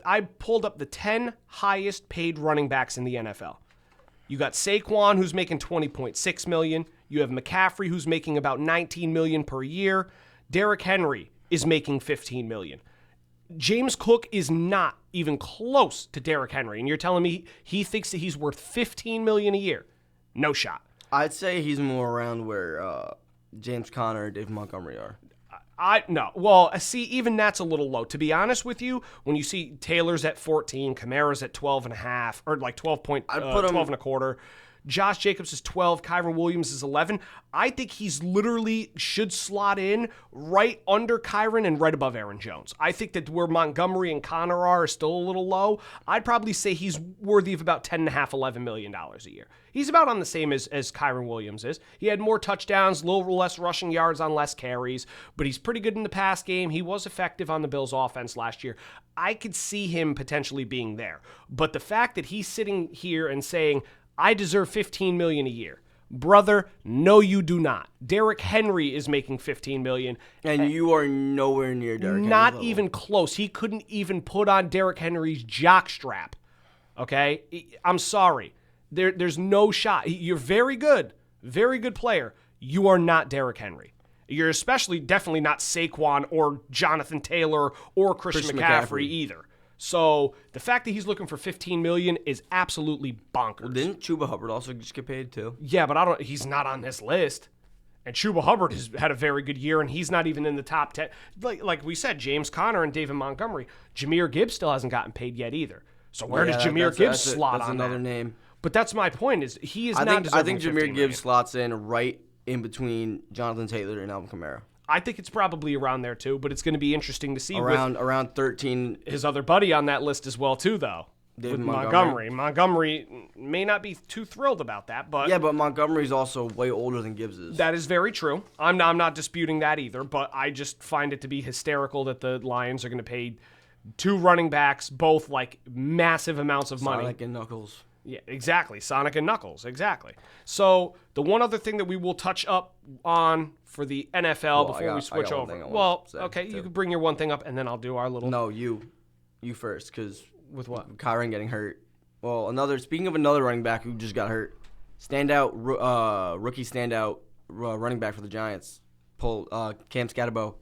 I pulled up the 10 highest paid running backs in the NFL. You got Saquon, who's making $20.6 million. You have McCaffrey, who's making about $19 million per year. Derrick Henry is making $15 million. James Cook is not even close to Derrick Henry, and you're telling me he thinks that he's worth $15 million a year? No shot. I'd say he's more around where James Conner and Dave Montgomery are. No. Well, see, even that's a little low. To be honest with you, when you see Taylor's at 14, Kamara's at 12.5, or like 12 and a quarter, Josh Jacobs is 12, Kyren Williams is 11. I think he's literally should slot in right under Kyren and right above Aaron Jones. I think that where Montgomery and Connor are still a little low. I'd probably say he's worthy of about $10.5, $11 million a year. He's about on the same as Kyren Williams is. He had more touchdowns, a little less rushing yards on less carries, but he's pretty good in the pass game. He was effective on the Bills' offense last year. I could see him potentially being there. But the fact that he's sitting here and saying, I deserve $15 million a year. Brother, no, you do not. Derrick Henry is making $15 million. And you are nowhere near Derrick Henry. Not even close. He couldn't even put on Derrick Henry's jockstrap. Okay? I'm sorry. There's no shot. You're very good player. You are not Derrick Henry. You're definitely not Saquon or Jonathan Taylor or Christian McCaffrey either. So the fact that he's looking for $15 million is absolutely bonkers. Well, didn't Chuba Hubbard also just get paid too? Yeah, but he's not on this list. And Chuba Hubbard has had a very good year, and he's not even in the top 10. Like we said, James Conner and David Montgomery. Jahmyr Gibbs still hasn't gotten paid yet either. So where does Jahmyr Gibbs slot on that? That's another name. But that's my point. Is he is not deserving I think Jahmyr Gibbs slots in right in between Jonathan Taylor and Alvin Kamara. I think it's probably around there too, but it's going to be interesting to see around 13. His other buddy on that list as well too, though. David Montgomery may not be too thrilled about that, but yeah, but Montgomery's also way older than Gibbs is. that is very true. I'm not disputing that either, but I just find it to be hysterical that the Lions are going to pay 2 running backs both like massive amounts of money. Sonic and Knuckles. Yeah, exactly. Sonic and Knuckles, exactly. So the one other thing that we will touch up on for the NFL before we switch over. Well, okay, you can bring your one thing up, and then I'll do our little. No, you first, because with what? Kyron getting hurt. Well, speaking of another running back who just got hurt, rookie standout running back for the Giants, Cam Scatterbo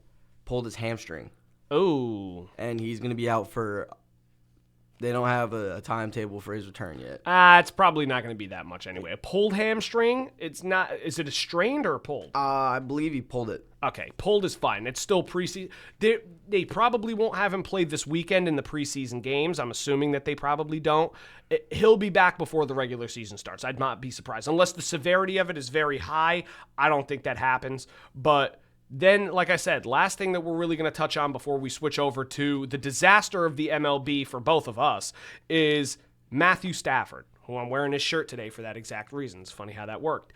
pulled his hamstring. Oh. And he's going to be out for. They don't have a timetable for his return yet. It's probably not going to be that much anyway. A pulled hamstring, it's not. Is it a strained or a pulled? I believe he pulled it. Okay, pulled is fine. It's still preseason. They probably won't have him play this weekend in the preseason games. I'm assuming that they probably don't. He'll be back before the regular season starts. I'd not be surprised. Unless the severity of it is very high, I don't think that happens. But then, like I said, last thing that we're really going to touch on before we switch over to the disaster of the MLB for both of us is Matthew Stafford, who I'm wearing his shirt today for that exact reason. It's funny how that worked.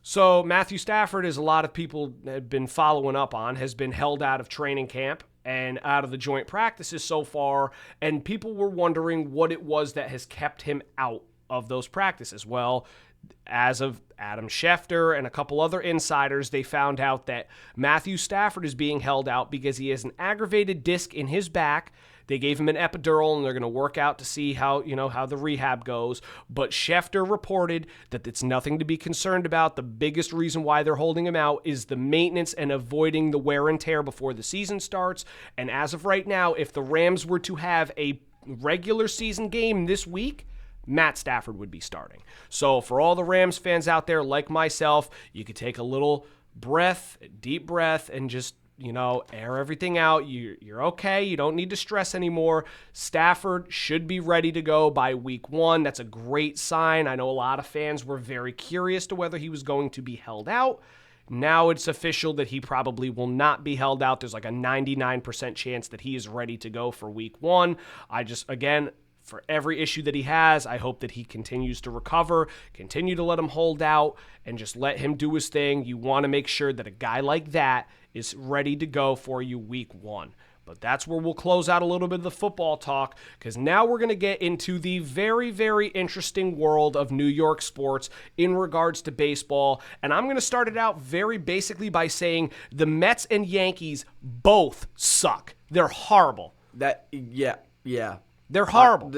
So Matthew Stafford, as a lot of people have been following up on, has been held out of training camp and out of the joint practices so far, and people were wondering what it was that has kept him out of those practices. Well, as of Adam Schefter and a couple other insiders, they found out that Matthew Stafford is being held out because he has an aggravated disc in his back. They gave him an epidural, and they're going to work out to see how the rehab goes. But Schefter reported that it's nothing to be concerned about. The biggest reason why they're holding him out is the maintenance and avoiding the wear and tear before the season starts. And as of right now, if the Rams were to have a regular season game this week, Matt Stafford would be starting. So for all the Rams fans out there like myself, you could take a little breath, a deep breath, and just, air everything out. You're okay. You don't need to stress anymore. Stafford should be ready to go by week 1. That's a great sign. I know a lot of fans were very curious to whether he was going to be held out. Now it's official that he probably will not be held out. There's like a 99% chance that he is ready to go for week 1. For every issue that he has, I hope that he continues to recover, continue to let him hold out, and just let him do his thing. You want to make sure that a guy like that is ready to go for you week 1. But that's where we'll close out a little bit of the football talk, because now we're going to get into the very, very interesting world of New York sports in regards to baseball. And I'm going to start it out very basically by saying the Mets and Yankees both suck. They're horrible. Yeah. They're horrible.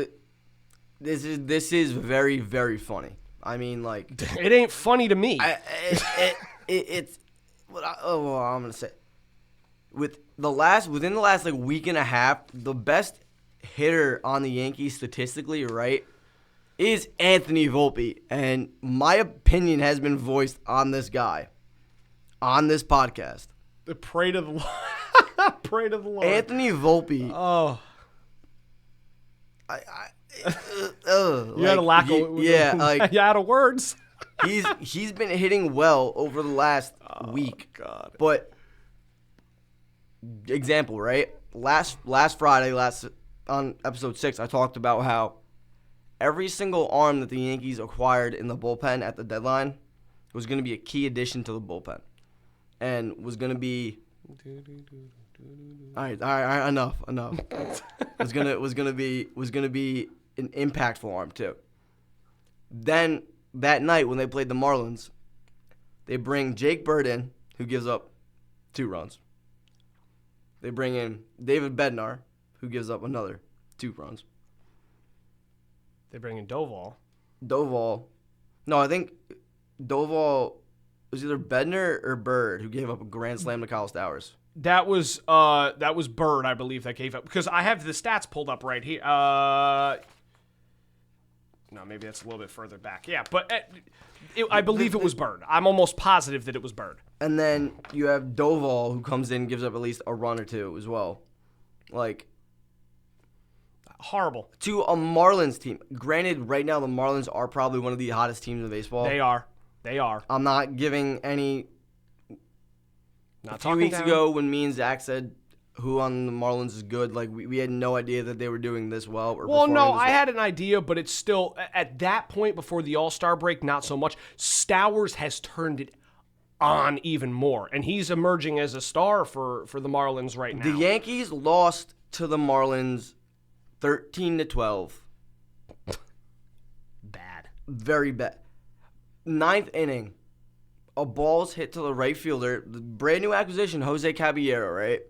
This is very, very funny. I mean, like, it ain't funny to me. It's what I'm gonna say. Within the last like week and a half, the best hitter on the Yankees statistically, right, is Anthony Volpe, and my opinion has been voiced on this guy, on this podcast. Pray to the Lord. Pray to the Lord. Anthony Volpe. Oh. You had a lack of you out of words. he's been hitting well over the last week. God. But example, right? Last Friday, on episode 6, I talked about how every single arm that the Yankees acquired in the bullpen at the deadline was going to be a key addition to the bullpen, and was going to be. All right, enough. was gonna be an impactful arm too. Then that night when they played the Marlins, they bring Jake Bird in, who gives up 2 runs. They bring in David Bednar, who gives up another 2 runs. They bring in Doval. No, I think Doval was either Bednar or Bird who gave up a grand slam to Kyle Stowers. That was Bird, I believe, that gave up, because I have the stats pulled up right here. No, maybe that's a little bit further back. Yeah, but I believe it was Bird. I'm almost positive that it was Bird. And then you have Doval, who comes in and gives up at least a run or 2 as well. Like, horrible. To a Marlins team. Granted, right now the Marlins are probably one of the hottest teams in baseball. They are. I'm not giving any. A few weeks ago, when me and Zach said who on the Marlins is good. Like, we had no idea that they were doing this well. Well, no, I had an idea, but it's still, at that point before the All-Star break, not so much. Stowers has turned it on even more, and he's emerging as a star for the Marlins right now. The Yankees lost to the Marlins 13-12. Bad. Very bad. Ninth inning, a ball's hit to the right fielder. The brand new acquisition, Jose Caballero, right?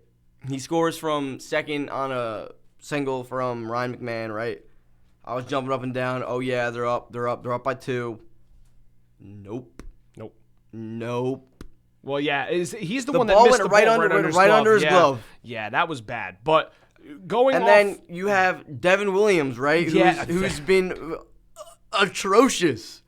He scores from second on a single from Ryan McMahon, right? I was jumping up and down. Oh yeah, they're up by 2. Nope. Well, yeah, he's the The one that ball missed went the right ball under his yeah. glove. Yeah, that was bad. But going And off, then you have Devin Williams, right? Yeah. Who's been atrocious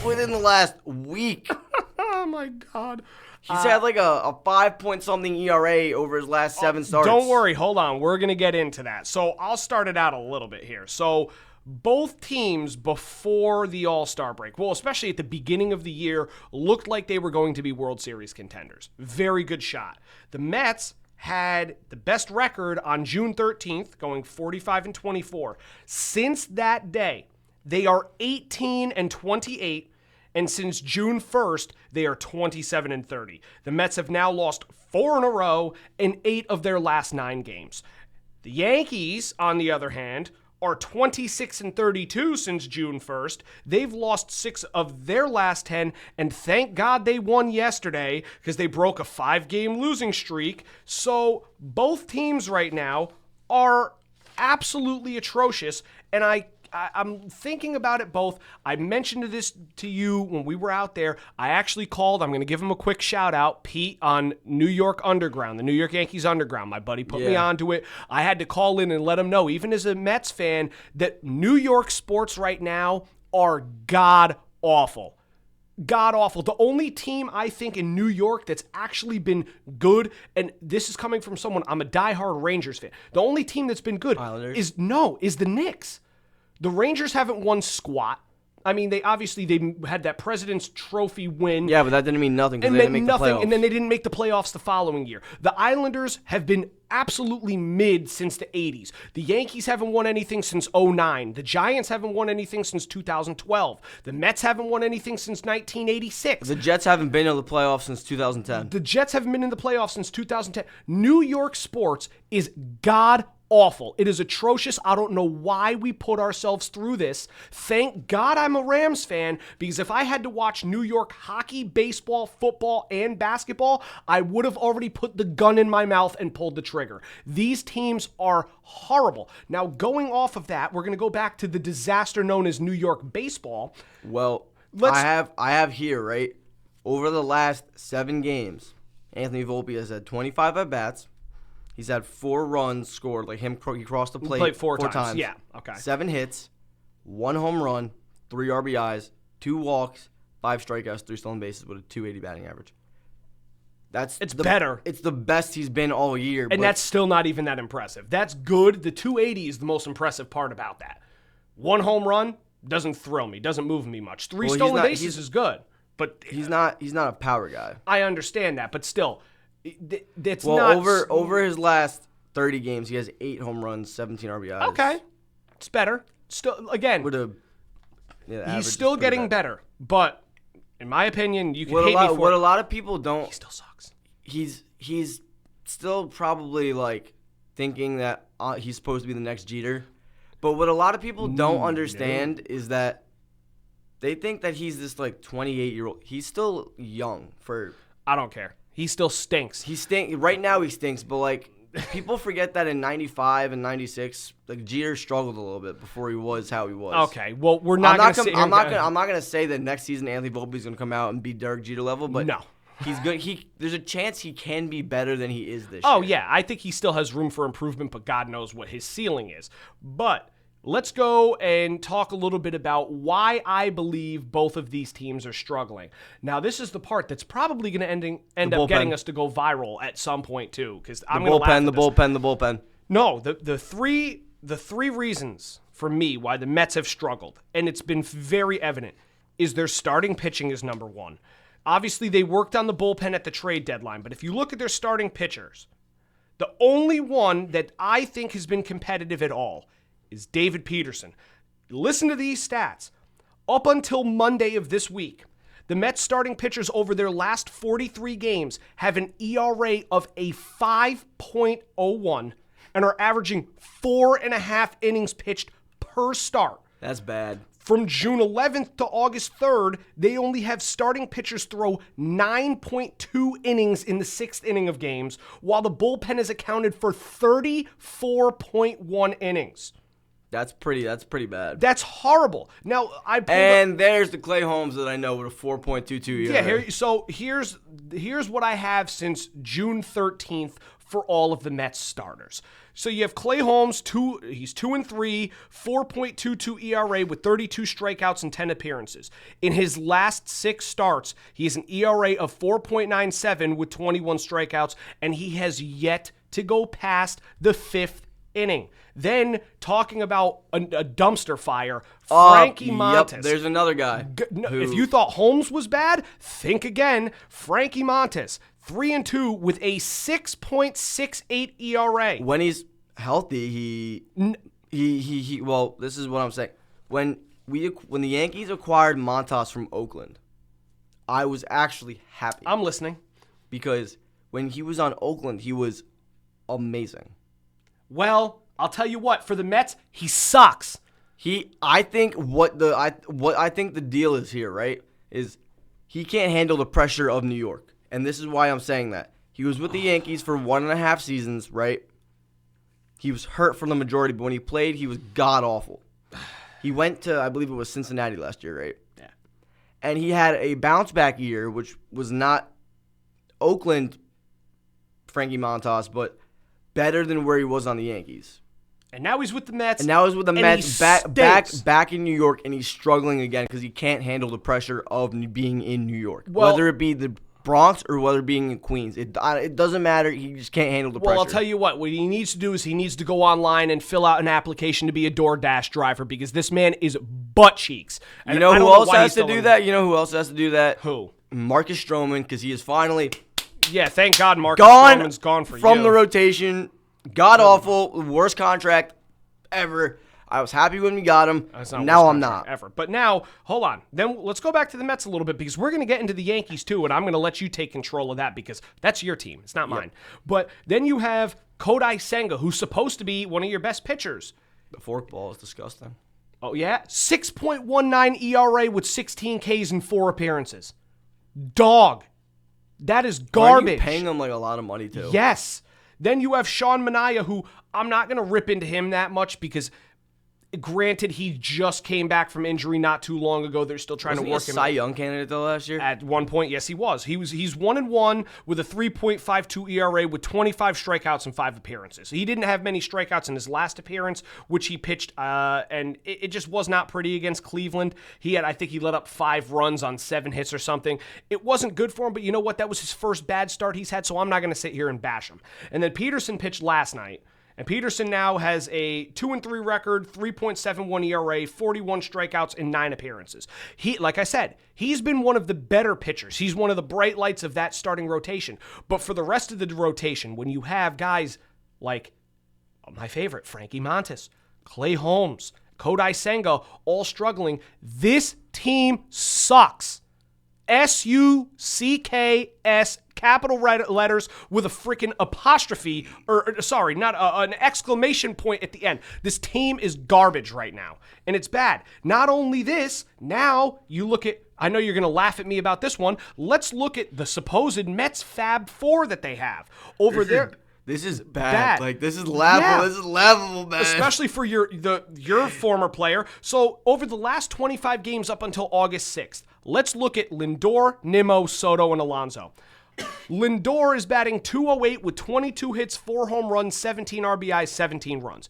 within the last week. oh my God. He's had like a 5-point-something ERA over his last 7 starts. Don't worry, hold on. We're going to get into that. So I'll start it out a little bit here. So both teams before the All-Star break, well, especially at the beginning of the year, looked like they were going to be World Series contenders. Very good shot. The Mets had the best record on June 13th, going 45-24. Since that day, they are 18-28. And since June 1st, they are 27-30. The Mets have now lost 4 in a row in 8 of their last 9 games. The Yankees, on the other hand, are 26-32 since June 1st. They've lost 6 of their last 10, and thank God they won yesterday because they broke a 5-game losing streak. So both teams right now are absolutely atrocious, and I'm thinking about it both. I mentioned this to you when we were out there. I actually called. I'm going to give him a quick shout out. Pete on New York Underground, the New York Yankees Underground. My buddy put me onto it. I had to call in and let him know, even as a Mets fan, that New York sports right now are god awful. God awful. The only team I think in New York that's actually been good, and this is coming from someone, I'm a diehard Rangers fan. The only team that's been good is the Knicks. The Rangers haven't won squat. I mean, they had that President's Trophy win. Yeah, but that didn't mean nothing because they didn't make the playoffs. And then they didn't make the playoffs the following year. The Islanders have been absolutely mid since the 80s. The Yankees haven't won anything since 2009. The Giants haven't won anything since 2012. The Mets haven't won anything since 1986. The Jets haven't been in the playoffs since 2010. The Jets haven't been in the playoffs since 2010. New York sports is god awful. It is atrocious. I don't know why we put ourselves through this. Thank God I'm a Rams fan, because if I had to watch New York hockey, baseball, football, and basketball, I would have already put the gun in my mouth and pulled the trigger. These teams are horrible. Now, going off of that, we're going to go back to the disaster known as New York baseball. Well, I have here, right, over the last 7 games, Anthony Volpe has had 25 at-bats. He's had 4 runs scored, like he crossed the plate played four times. times. Yeah, okay. 7 hits, 1 home run, 3 RBIs, 2 walks, 5 strikeouts, 3 stolen bases with a .280 batting average. It's better. It's the best he's been all year. And that's still not even that impressive. That's good. The .280 is the most impressive part about that. 1 home run doesn't thrill me, doesn't move me much. 3 stolen bases is good, but he's not a power guy. I understand that, but still. Over his last 30 games, he has 8 home runs, 17 RBIs. Okay, it's better. Still, again, he's still getting better. But in my opinion, you can hate me for what a lot of people don't. He still sucks. He's still probably like thinking that he's supposed to be the next Jeter. But what a lot of people don't understand is that they think that he's this like 28-year-old. He's still young for. I don't care. He still stinks. Right now he stinks, but like people forget that in 95 and 96, like Jeter struggled a little bit before he was how he was. Okay, well we're not going to sit here. I'm not going to say that next season Anthony Volpe is going to come out and be Derek Jeter level, but no. He's good. There's a chance he can be better than he is this year. Oh yeah, I think he still has room for improvement, but God knows what his ceiling is. But let's go and talk a little bit about why I believe both of these teams are struggling. Now, this is the part that's probably going to end up getting us to go viral at some point too, because I'm going to laugh at this. The bullpen. No, the three reasons for me why the Mets have struggled, and it's been very evident, is their starting pitching is number one. Obviously, they worked on the bullpen at the trade deadline, but if you look at their starting pitchers, The only one that I think has been competitive at all is David Peterson. Listen to these stats. Up until Monday of this week, the Mets starting pitchers over their last 43 games have an ERA of a 5.01 and are averaging 4.5 innings pitched per start. That's bad. From June 11th to August 3rd, they only have starting pitchers throw 9.2 innings in the 6th inning of games, while the bullpen has accounted for 34.1 innings. That's pretty bad. That's horrible. Now, there's the Clay Holmes that I know with a 4.22 ERA. Yeah, here's what I have since June 13th for all of the Mets starters. So you have Clay Holmes, he's 2-3, 4.22 ERA with 32 strikeouts and 10 appearances. In his last 6 starts, he has an ERA of 4.97 with 21 strikeouts, and he has yet to go past the 5th inning. Then, talking about a dumpster fire, Frankie Montes. Yep, there's another guy. If you thought Holmes was bad, think again. Frankie Montes, 3-2 with a 6.68 ERA. When he's healthy, well, this is what I'm saying. When the Yankees acquired Montas from Oakland, I was actually happy. I'm listening. Because when he was on Oakland, he was amazing. Well, I'll tell you what, for the Mets, he sucks. I think I think the deal is here, right? Is he can't handle the pressure of New York. And this is why I'm saying that. He was with the Yankees for 1.5 seasons, right? He was hurt for the majority, but when he played, he was god-awful. He went to, I believe it was Cincinnati last year, right? Yeah. And he had a bounce-back year, which was not Oakland Frankie Montas, but better than where he was on the Yankees. And now he's with the Mets. Back in New York, and he's struggling again because he can't handle the pressure of being in New York. Well, whether it be the Bronx or whether being in Queens. It doesn't matter. He just can't handle the pressure. Well, I'll tell you what he needs to do is he needs to go online and fill out an application to be a DoorDash driver because this man is butt cheeks. And you know who else has to do that? You know who else has to do that? Who? Marcus Stroman, because he is finally Yeah, thank God Marcus Stroman's gone from the rotation. God-awful, worst contract ever. I was happy when we got him. Now I'm not. Ever. But now, hold on. Then let's go back to the Mets a little bit because we're going to get into the Yankees too, and I'm going to let you take control of that because that's your team. It's not mine. But then you have Kodai Senga, who's supposed to be one of your best pitchers. The forkball is disgusting. Oh, yeah? 6.19 ERA with 16 Ks in 4 appearances. Dog. That is garbage. Are you paying him like a lot of money too? Yes. Then you have Sean Manaea, who I'm not going to rip into him that much because granted, he just came back from injury not too long ago. They're still trying to work him. Cy Young candidate though last year? At one point, yes, he was. He's 1-1 with a 3.52 ERA with 25 strikeouts and 5 appearances. He didn't have many strikeouts in his last appearance, which he pitched, and it just was not pretty against Cleveland. I think he let up 5 runs on 7 hits or something. It wasn't good for him, but you know what? That was his first bad start he's had, so I'm not going to sit here and bash him. And then Peterson pitched last night. And Peterson now has a 2-3 record, 3.71 ERA, 41 strikeouts, and 9 appearances. Like I said, he's been one of the better pitchers. He's one of the bright lights of that starting rotation. But for the rest of the rotation, when you have guys like my favorite, Frankie Montes, Clay Holmes, Kodai Senga, all struggling, this team sucks. S-U-C-K-S, capital letters with a freaking apostrophe, an exclamation point at the end. This team is garbage right now, and it's bad. Not only this, now you look at, I know you're going to laugh at me about this one, let's look at the supposed Mets Fab Four that they have over there. This is bad. Like, this is laughable. Yeah. This is laughable, man. Especially for your former player. So, over the last 25 games up until August 6th, let's look at Lindor, Nimmo, Soto, and Alonso. Lindor is batting .208 with 22 hits, 4 home runs, 17 RBIs, 17 runs.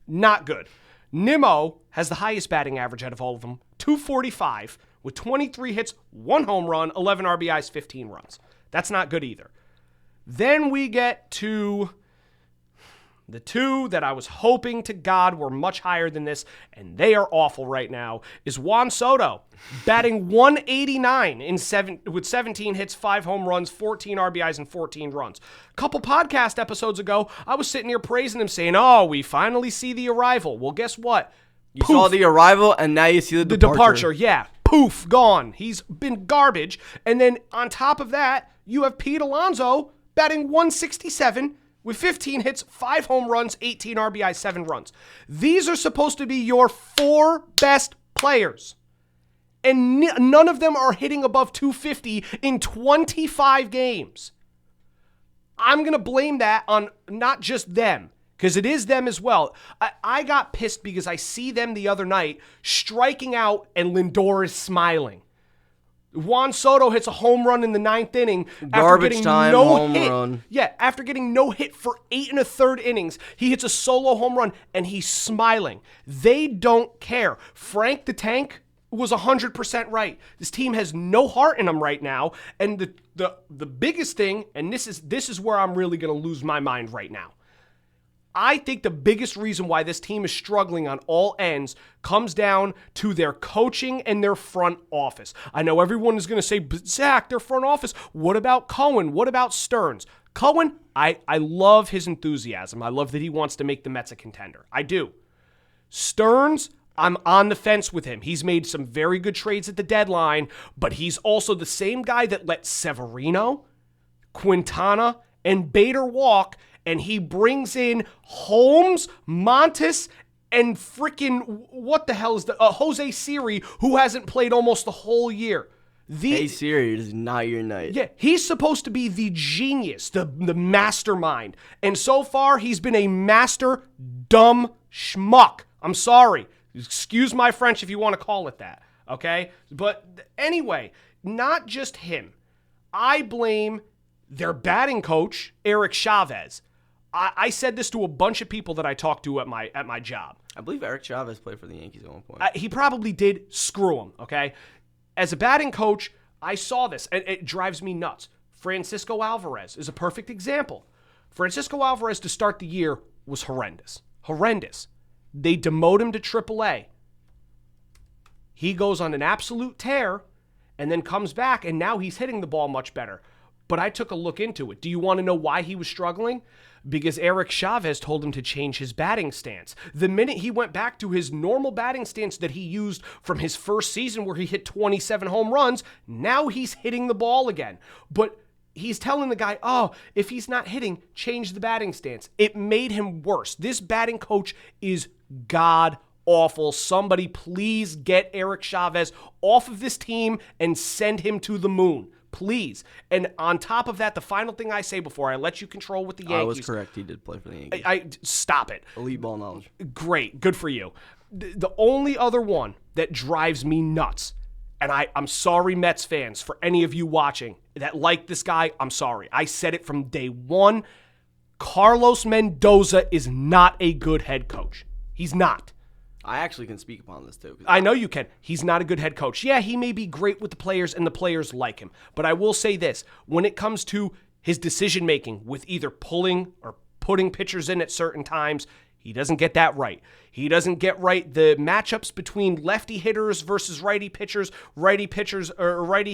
Not good. Nimmo has the highest batting average out of all of them, .245 with 23 hits, 1 home run, 11 RBIs, 15 runs. That's not good either. Then we get to the two that I was hoping to God were much higher than this, and they are awful right now, is Juan Soto, batting 189 with 17 hits, 5 home runs, 14 RBIs, and 14 runs. A couple podcast episodes ago, I was sitting here praising him, saying, oh, we finally see the arrival. Well, guess what? You saw the arrival, and now you see the departure. Yeah. Poof, gone. He's been garbage. And then on top of that, you have Pete Alonso batting 167 with 15 hits, 5 home runs, 18 RBI, 7 runs. These are supposed to be your 4 best players. And none of them are hitting above 250 in 25 games. I'm going to blame that on not just them, because it is them as well. I got pissed because I see them the other night striking out and Lindor is smiling. Juan Soto hits a home run in the 9th inning. Garbage time home run. Yeah, after getting no hit for 8 1/3 innings, he hits a solo home run and he's smiling. They don't care. Frank the Tank was 100% right. This team has no heart in them right now. And the biggest thing, and this is where I'm really going to lose my mind right now. I think the biggest reason why this team is struggling on all ends comes down to their coaching and their front office. I know everyone is going to say, but Zach, their front office. What about Cohen? What about Stearns? Cohen, I love his enthusiasm. I love that he wants to make the Mets a contender. I do. Stearns, I'm on the fence with him. He's made some very good trades at the deadline, but he's also the same guy that let Severino, Quintana, and Bader walk, and he brings in Holmes, Montes, and freaking, what the hell is Jose Siri, who hasn't played almost the whole year. Hey Siri, it is not your night. Yeah, he's supposed to be the genius, the mastermind. And so far, he's been a master dumb schmuck. I'm sorry. Excuse my French if you want to call it that, okay? But anyway, not just him. I blame their batting coach, Eric Chavez. I said this to a bunch of people that I talked to at my job. I believe Eric Chavez played for the Yankees at one point. He probably did. Screw him, okay? As a batting coach, I saw this, and it drives me nuts. Francisco Alvarez is a perfect example. Francisco Alvarez to start the year was horrendous. Horrendous. They demote him to AAA. He goes on an absolute tear and then comes back, and now he's hitting the ball much better. But I took a look into it. Do you want to know why he was struggling? Because Eric Chavez told him to change his batting stance. The minute he went back to his normal batting stance that he used from his first season where he hit 27 home runs, now he's hitting the ball again. But he's telling the guy, oh, if he's not hitting, change the batting stance. It made him worse. This batting coach is god awful. Somebody please get Eric Chavez off of this team and send him to the moon. Please. And on top of that, the final thing I say before I let you control with the Yankees. I was correct. He did play for the Yankees. Stop it. Elite ball knowledge. Great. Good for you. The only other one that drives me nuts, and I'm sorry, Mets fans, for any of you watching that like this guy, I'm sorry. I said it from day one. Carlos Mendoza is not a good head coach. He's not. I actually can speak upon this too. I know you can. He's not a good head coach. Yeah, he may be great with the players and the players like him. But I will say this. When it comes to his decision-making with either pulling or putting pitchers in at certain times, he doesn't get that right. He doesn't get right the matchups between lefty hitters versus righty pitchers, righty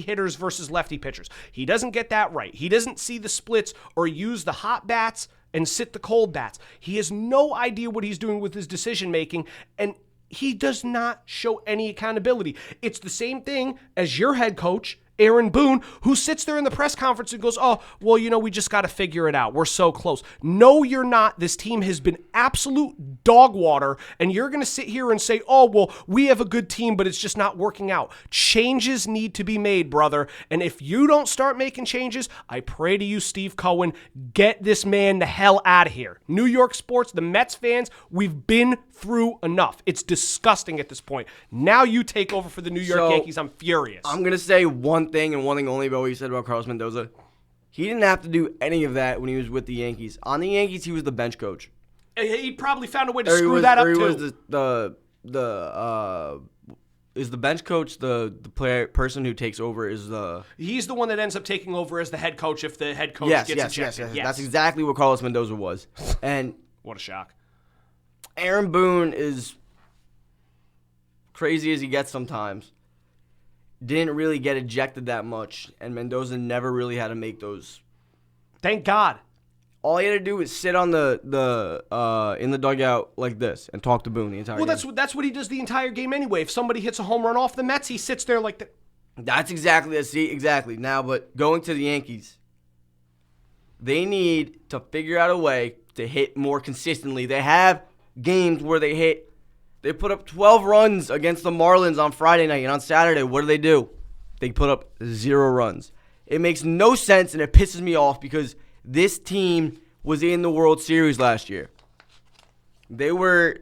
hitters versus lefty pitchers. He doesn't get that right. He doesn't see the splits or use the hot bats and sit the cold bats. He has no idea what he's doing with his decision-making, and he does not show any accountability. It's the same thing as your head coach, Aaron Boone, who sits there in the press conference and goes, oh, well, we just got to figure it out. We're so close. No, you're not. This team has been absolute dog water, and you're going to sit here and say, oh, well, we have a good team, but it's just not working out. Changes need to be made, brother. And if you don't start making changes, I pray to you, Steve Cohen, get this man the hell out of here. New York sports, the Mets fans, we've been through enough. It's disgusting at this point. Now you take over for the New York Yankees. I'm furious. I'm going to say one thing and one thing only about what you said about Carlos Mendoza. He didn't have to do any of that when he was with the Yankees. On the Yankees, he was the bench coach. He probably found a way to screw that up too. Is the bench coach the person who takes over? He's the one that ends up taking over as the head coach if the head coach gets ejected. Yes. That's exactly what Carlos Mendoza was. And What a shock. Aaron Boone is crazy as he gets sometimes. Didn't really get ejected that much, and Mendoza never really had to make those. Thank God. All he had to do was sit on the in the dugout like this and talk to Boone the entire game. Well, that's what he does the entire game anyway. If somebody hits a home run off the Mets, he sits there like that. That's exactly it. See, exactly. Now, but going to the Yankees, they need to figure out a way to hit more consistently. They have games where they put up 12 runs against the Marlins on Friday night, and on Saturday, what do? They put up 0 runs. It makes no sense, and it pisses me off because this team was in the World Series last year. They were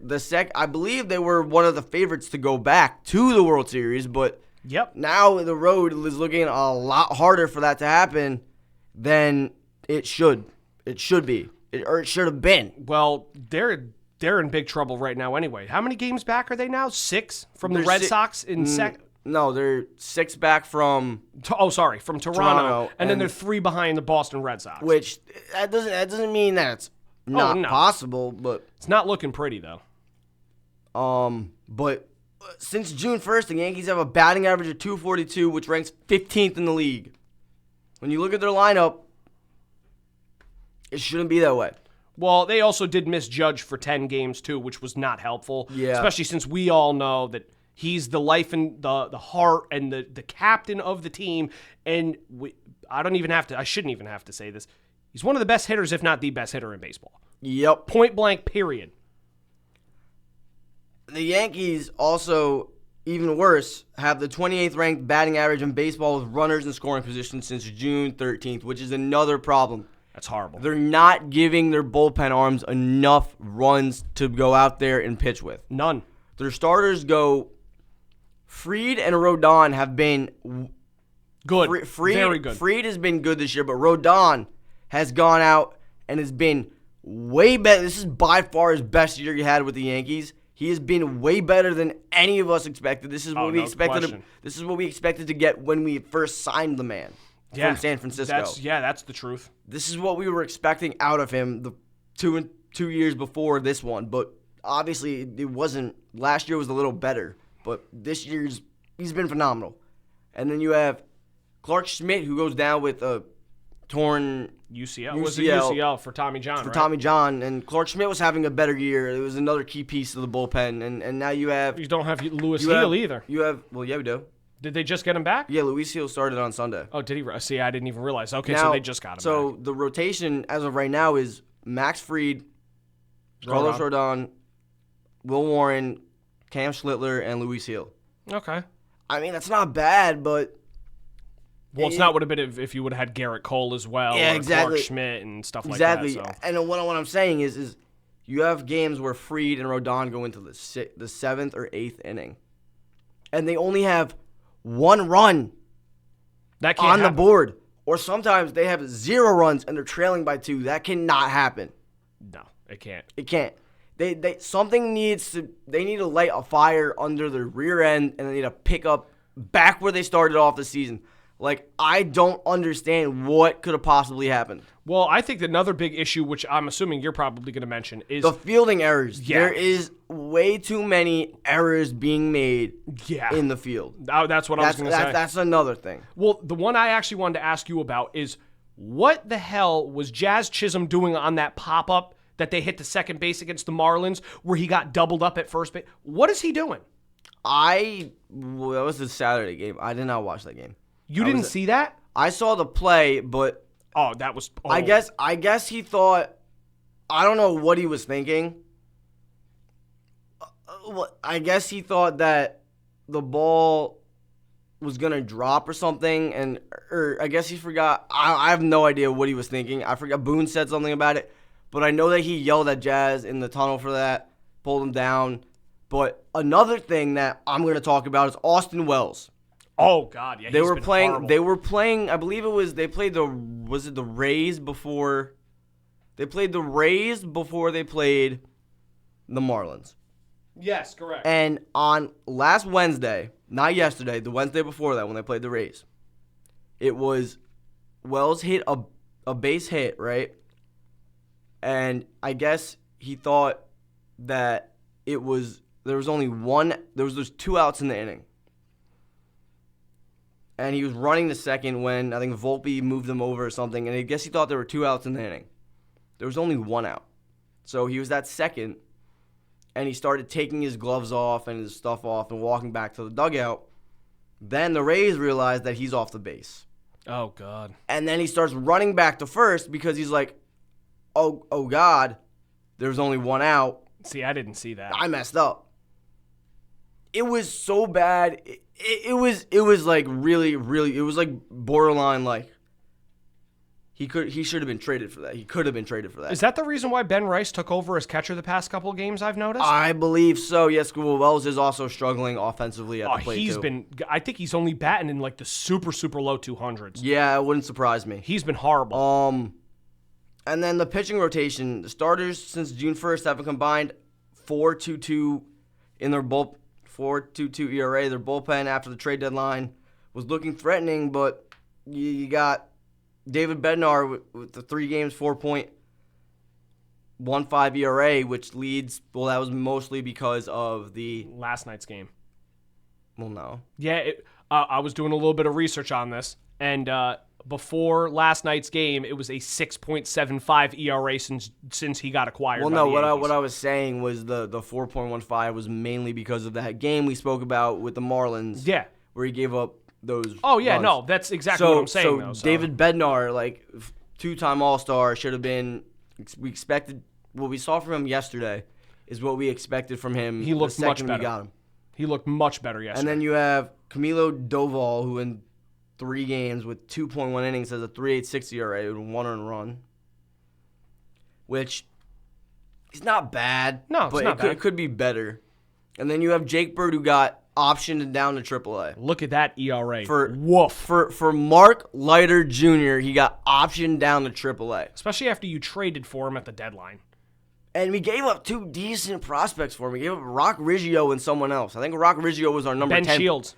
I believe they were one of the favorites to go back to the World Series, but Yep. now the road is looking a lot harder for that to happen than it should. It should be. Or it should have been. Well, they're in big trouble right now anyway. How many games back are they now? 6 from the Red Sox in second? No, they're 6 back from from Toronto, and then they're 3 behind the Boston Red Sox. which that doesn't mean that it's not no. possible, but It's not looking pretty though. but since June 1st, the Yankees have a batting average of .242, which ranks 15th in the league. When you look at their lineup, it shouldn't be that way. Well, they also did miss Judge for 10 games too, which was not helpful. Yeah. Especially since we all know that he's the life and the heart and the captain of the team. And I shouldn't even have to say this. He's one of the best hitters, if not the best hitter in baseball. Yep. Point blank, period. The Yankees also, even worse, have the 28th ranked batting average in baseball with runners in scoring position since June 13th, which is another problem. That's horrible. They're not giving their bullpen arms enough runs to go out there and pitch with. None. Their starters go. Fried and Rodon have been Good. Very good. Fried has been good this year, but Rodon has gone out and has been way better. This is by far his best year he had with the Yankees. He has been way better than any of us expected. This is what we expected. This is what we expected to get when we first signed the man from San Francisco. That's the truth. This is what we were expecting out of him the 2 years before this one, but obviously it wasn't. Last year was a little better, but this year's he's been phenomenal. And then you have Clark Schmidt, who goes down with a torn UCL. It was a UCL for Tommy John, right? Tommy John, and Clark Schmidt was having a better year. It was another key piece of the bullpen, and now you have. You don't have Lewis Hill either. You have we do. Did they just get him back? Yeah, Luis Hill started on Sunday. Oh, did he? See, I didn't even realize. Okay, now, so they just got him back. So the rotation as of right now is Max Fried, Carlos Rodon, Will Warren, Cam Schlittler, and Luis Hill. Okay. I mean, that's not bad, but. Well, it's not what it would have been if you would have had Garrett Cole as well, yeah, or exactly. Clark Schmidt and stuff like exactly. that. So. And what I'm saying is you have games where Fried and Rodon go into the 7th or 8th inning, and they only have 1 run on the board. Or sometimes they have 0 runs and they're trailing by 2. That cannot happen. No, it can't. It can't. They need to light a fire under their rear end, and they need to pick up back where they started off the season. Like, I don't understand what could have possibly happened. Well, I think that another big issue, which I'm assuming you're probably going to mention, is the fielding errors. Yeah. There is way too many errors being made in the field. That's what I was going to say. That's another thing. Well, the one I actually wanted to ask you about is what the hell was Jazz Chisholm doing on that pop-up that they hit to second base against the Marlins where he got doubled up at first base? What is he doing? That was the Saturday game. I did not watch that game. You didn't see that? I saw the play, but that was. Oh. I guess he thought. I don't know what he was thinking. I guess he thought that the ball was gonna drop or something, or I guess he forgot. I have no idea what he was thinking. I forgot. Boone said something about it, but I know that he yelled at Jazz in the tunnel for that, pulled him down. But another thing that I'm gonna talk about is Austin Wells. Oh God, yeah. They were playing. Horrible. They were playing. I believe it was. They played the. Was it the Rays before? They played the Rays before they played the Marlins. Yes, correct. And on last Wednesday, not yesterday, the Wednesday before that, when they played the Rays, it was Wells hit a base hit, right? And I guess he thought that there was there's 2 outs in the inning. And he was running the second when I think Volpe moved him over or something, and I guess he thought there were 2 outs in the inning. There was only 1 out. So he was at second, and he started taking his gloves off and his stuff off and walking back to the dugout. Then the Rays realized that he's off the base. Oh, God. And then he starts running back to first because he's like, oh God, there's only 1 out. See, I didn't see that. I messed up. It was so bad. It was like really, it was like borderline like he should have been traded for that. He could have been traded for that. Is that the reason why Ben Rice took over as catcher the past couple of games I've noticed? I believe so. Yes, Wells is also struggling offensively at the plate I think he's only batting in like the super, super low 200s. Yeah, it wouldn't surprise me. He's been horrible. And then the pitching rotation, the starters since June 1st have a combined 4.22 in their 4.22 ERA. Their bullpen after the trade deadline was looking threatening, but you got David Bednar with the 3 games 4.15 ERA, which leads. Well, that was mostly because of the last night's game. Well, no. Yeah, I was doing a little bit of research on this, and before last night's game, it was a 6.75 ERA since he got acquired. Well, by no, the Yankees. what I was saying was the 4.15 was mainly because of that game we spoke about with the Marlins. Yeah, where he gave up those. Oh yeah, runs. No, that's exactly what I'm saying. So David Bednar, like 2-time All-Star, should have been. We expected what we saw from him yesterday is what we expected from him. He looked much better. We got him. He looked much better yesterday. And then you have Camilo Doval, who in 3 games with 2.1 innings has a 3.86 ERA with 1 earned run, which is not bad. No, it's not bad. It could be better. And then you have Jake Bird, who got optioned down to AAA. Look at that ERA. Woof. For Mark Leiter Jr., he got optioned down to AAA. Especially after you traded for him at the deadline. And we gave up 2 decent prospects for him. We gave up Rock Riggio and someone else. I think Rock Riggio was our number 10. Ben Shields.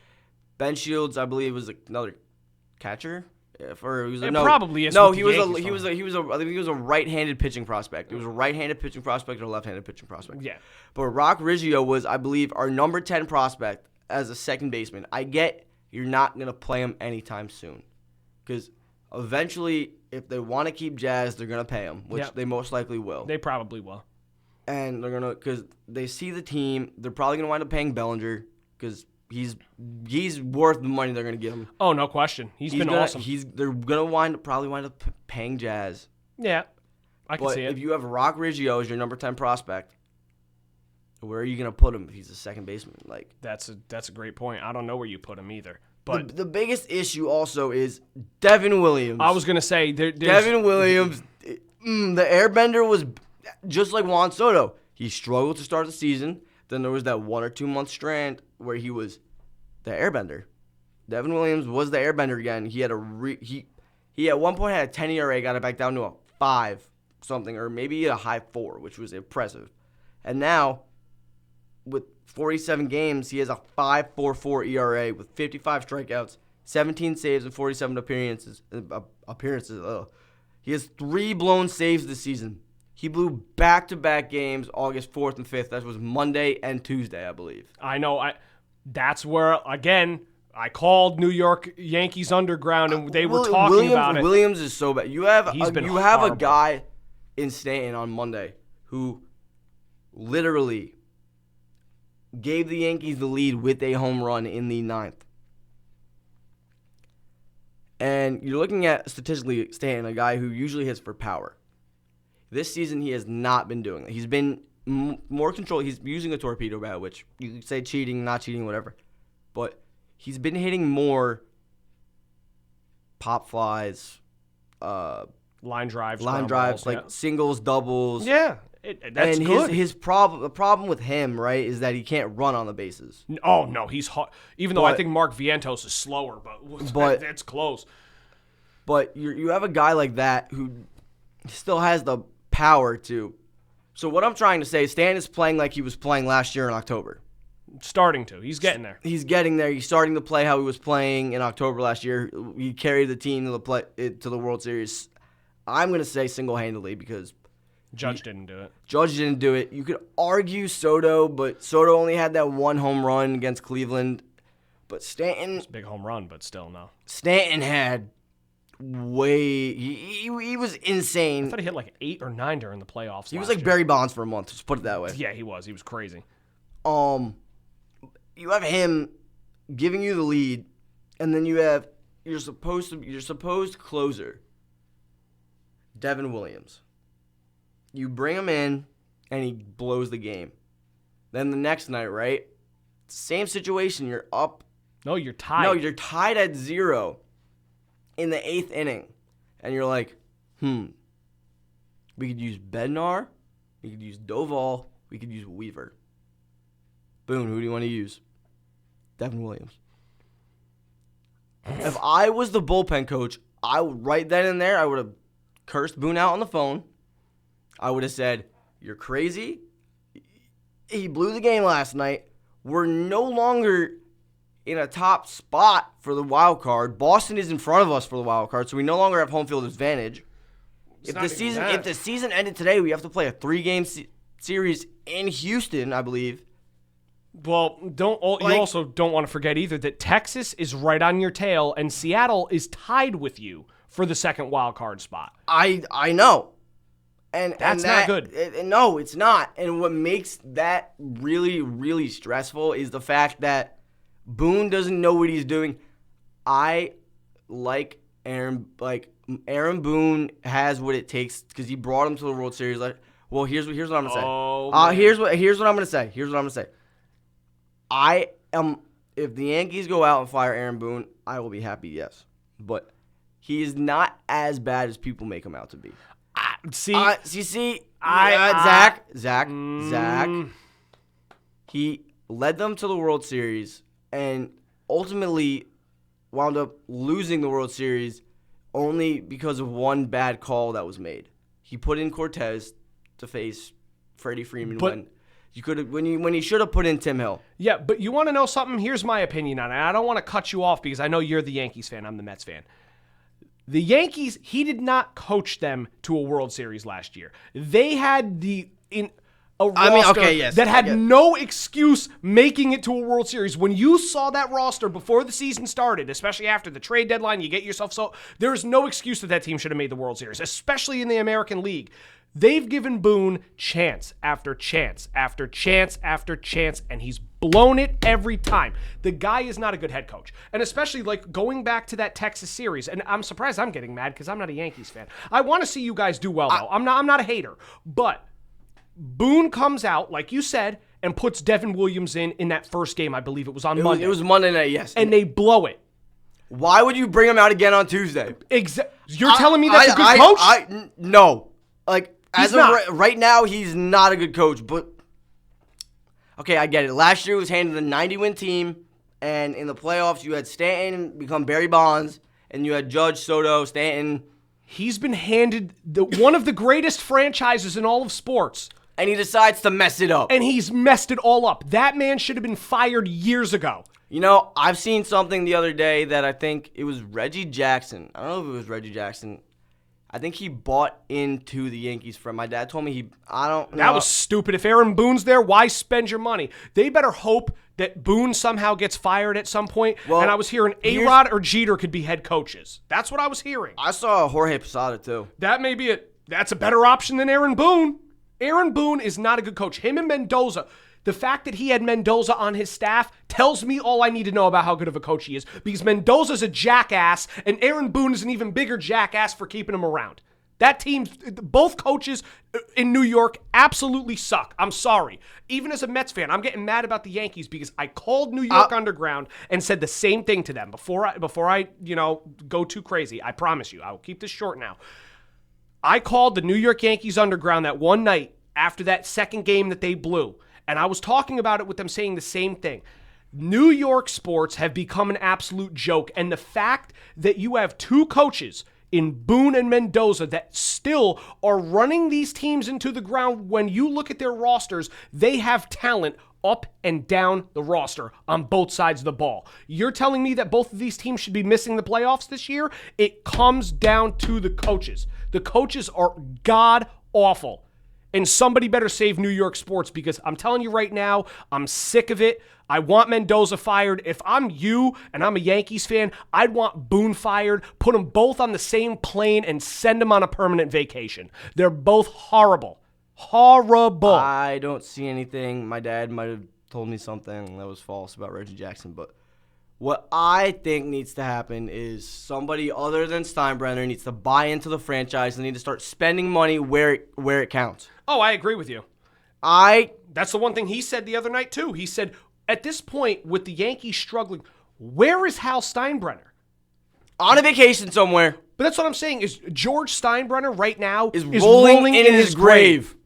Ben Shields, I believe, was another catcher. Probably is. No, I think he was a right-handed pitching prospect. It was a right-handed pitching prospect or a left-handed pitching prospect. Yeah. But Rock Riggio was, I believe, our number 10 prospect as a second baseman. I get you're not gonna play him anytime soon, because eventually, if they want to keep Jazz, they're gonna pay him, which they most likely will. They probably will. And they're gonna, because they see the team. They're probably gonna wind up paying Bellinger because he's worth the money they're gonna give him. Oh, no question. He's been awesome. They're gonna probably wind up paying Jazz. Yeah, I can see it. If you have Rock Riggio as your number 10 prospect, where are you gonna put him if he's a second baseman? Like that's a great point. I don't know where you put him either. But the biggest issue also is Devin Williams. I was gonna say Devin Williams. The Airbender was just like Juan Soto. He struggled to start the season. Then there was that 1 or 2 month strand where he was the Airbender. Devin Williams was the Airbender again. He had he at one point had a 10 ERA, got it back down to a 5 something, or maybe a high 4, which was impressive. And now, with 47 games, he has a 5.44 ERA with 55 strikeouts, 17 saves, and 47 appearances. He has 3 blown saves this season. He blew back-to-back games August 4th and 5th. That was Monday and Tuesday, I believe. I know. That's where, again, I called New York Yankees Underground, and they were talking about it. Williams is so bad. You have horrible. a guy in Stanton on Monday who literally gave the Yankees the lead with a home run in the 9th. And you're looking at, statistically, Stanton, a guy who usually hits for power. This season, he has not been doing that. He's been more controlled. He's using a torpedo bat, which you could say cheating, not cheating, whatever. But he's been hitting more pop flies, line drives, like singles, doubles. Yeah, that's and good. The problem with him, right, is that he can't run on the bases. Oh no, he's hot. Even though I think Mark Vientos is slower, but it's close. But you have a guy like that who still has the power to. So what I'm trying to say, Stan is playing like he was playing last year in October. Starting to. He's getting there. He's getting there. He's starting to play how he was playing in October last year. He carried the team to the World Series. I'm going to say single-handedly because Judge didn't do it. Judge didn't do it. You could argue Soto, but Soto only had that one home run against Cleveland. But Stanton... It's a big home run, but still, no. Stanton had way... He was insane. I thought he hit like 8 or 9 during the playoffs. He was like Barry Bonds for a month, just put it that way. Yeah, he was. He was crazy. You have him giving you the lead, and then you have your supposed closer, Devin Williams. You bring him in, and he blows the game. Then the next night, right? Same situation. You're up. No, you're tied. No, you're tied at 0 in the 8th inning. And you're like, we could use Bednar. We could use Doval. We could use Weaver. Boone, who do you want to use? Devin Williams. If I was the bullpen coach, right then and there, I would have cursed Boone out on the phone. I would have said, you're crazy. He blew the game last night. We're no longer in a top spot for the wild card. Boston is in front of us for the wild card, so we no longer have home field advantage. If the season ended today, we have to play a 3-game series in Houston, I believe. Well, you also don't want to forget either that Texas is right on your tail, and Seattle is tied with you for the second wild card spot. I know. And that's not good. No, it's not. And what makes that really, really stressful is the fact that Boone doesn't know what he's doing. I like Aaron. Aaron Boone has what it takes because he brought him to the World Series. Well, here's what I'm gonna say. Here's what I'm gonna say. Here's what I'm gonna say. If the Yankees go out and fire Aaron Boone, I will be happy. Yes, but he is not as bad as people make him out to be. Zach. He led them to the World Series and ultimately wound up losing the World Series only because of one bad call that was made. He put in Cortez to face Freddie Freeman when he should have put in Tim Hill. Yeah, but you want to know something? Here's my opinion on it. I don't want to cut you off because I know you're the Yankees fan. I'm the Mets fan. The Yankees, he did not coach them to a World Series last year. They had roster that had no excuse making it to a World Series. When you saw that roster before the season started, especially after the trade deadline, you get yourself there's no excuse that team should have made the World Series, especially in the American League. They've given Boone chance after chance after chance after chance, and he's blown it every time. The guy is not a good head coach. And especially going back to that Texas series, and I'm surprised I'm getting mad because I'm not a Yankees fan. I want to see you guys do well, though. I'm not a hater. But Boone comes out, like you said, and puts Devin Williams in that first game. I believe it was on Monday. It was Monday night, yes. And they blow it. Why would you bring him out again on Tuesday? You're telling me that's a good coach? No. Right now, he's not a good coach. But, okay, I get it. Last year, he was handed a 90-win team, and in the playoffs, you had Stanton become Barry Bonds, and you had Judge, Soto, Stanton. He's been handed one of the greatest franchises in all of sports. And he decides to mess it up. And he's messed it all up. That man should have been fired years ago. You know, I've seen something the other day that I think it was Reggie Jackson. I don't know if it was Reggie Jackson. I think he bought into the Yankees from my dad told me I don't know. That was stupid. If Aaron Boone's there, why spend your money? They better hope that Boone somehow gets fired at some point. Well, and I was hearing A-Rod or Jeter could be head coaches. That's what I was hearing. I saw Jorge Posada too. That may be it. That's a better option than Aaron Boone. Aaron Boone is not a good coach. Him and Mendoza. The fact that he had Mendoza on his staff tells me all I need to know about how good of a coach he is, because Mendoza's a jackass, and Aaron Boone is an even bigger jackass for keeping him around. That team, both coaches in New York absolutely suck. I'm sorry. Even as a Mets fan, I'm getting mad about the Yankees because I called New York Underground and said the same thing to them before I go too crazy. I promise you. I will keep this short now. I called the New York Yankees Underground that one night after that second game that they blew. And I was talking about it with them saying the same thing. New York sports have become an absolute joke. And the fact that you have two coaches in Boone and Mendoza that still are running these teams into the ground, when you look at their rosters, they have talent up and down the roster on both sides of the ball. You're telling me that both of these teams should be missing the playoffs this year? It comes down to the coaches. The coaches are god-awful. And somebody better save New York sports, because I'm telling you right now, I'm sick of it. I want Mendoza fired. If I'm you and I'm a Yankees fan, I'd want Boone fired, put them both on the same plane, and send them on a permanent vacation. They're both horrible. Horrible. I don't see anything. My dad might have told me something that was false about Reggie Jackson, but what I think needs to happen is somebody other than Steinbrenner needs to buy into the franchise and need to start spending money where it counts. Oh, I agree with you. That's the one thing he said the other night, too. He said, at this point, with the Yankees struggling, where is Hal Steinbrenner? On a vacation somewhere. But that's what I'm saying, is George Steinbrenner right now is rolling in his grave.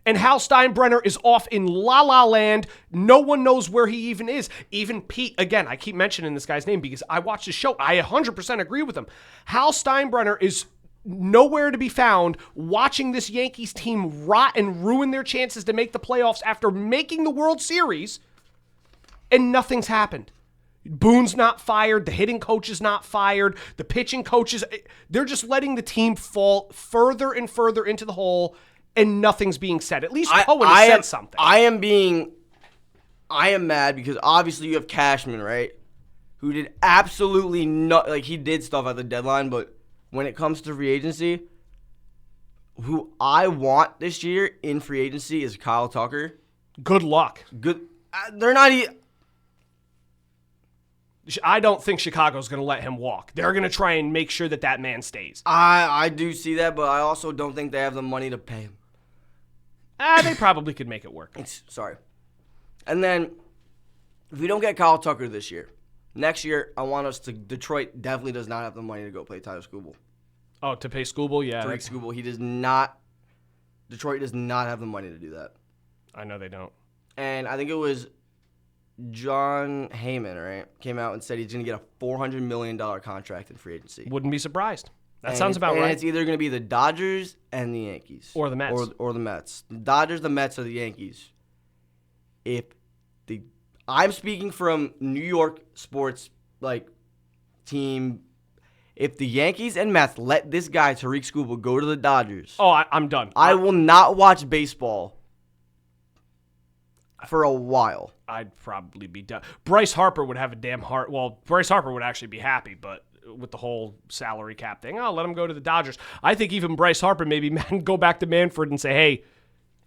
And Hal Steinbrenner is off in La La Land. No one knows where he even is. Even Pete, again, I keep mentioning this guy's name because I watched his show. I 100% agree with him. Hal Steinbrenner is nowhere to be found, watching this Yankees team rot and ruin their chances to make the playoffs after making the World Series, and nothing's happened. Boone's not fired. The hitting coach is not fired. The pitching coaches, they're just letting the team fall further and further into the hole, and nothing's being said. At least Cohen said something. I am mad because obviously you have Cashman, right? Who did absolutely he did stuff at the deadline, but when it comes to free agency, who I want this year in free agency is Kyle Tucker. Good luck. They're not I don't think Chicago's going to let him walk. They're going to try and make sure that man stays. I do see that, but I also don't think they have the money to pay him. They probably could make it work. Sorry. And then, if we don't get Kyle Tucker this year, next year, I want us to. Detroit definitely does not have the money to go play Tyler Skubal. Oh, to pay Skubal? Yeah. Tariq Skubal, he does not. Detroit does not have the money to do that. I know they don't. And I think it was John Heyman, right, came out and said he's going to get a $400 million contract in free agency. Wouldn't be surprised. That sounds about right. And it's either going to be the Dodgers and the Yankees. Or the Mets. Or the Mets. The Dodgers, the Mets, or the Yankees. I'm speaking from New York sports team. If the Yankees and Mets let this guy, Tariq Skubal, go to the Dodgers. Oh, I'm done. I will not watch baseball for a while. I'd probably be done. Bryce Harper would have a damn heart. Well, Bryce Harper would actually be happy, but with the whole salary cap thing, let him go to the Dodgers. I think even Bryce Harper maybe go back to Manfred and say, hey,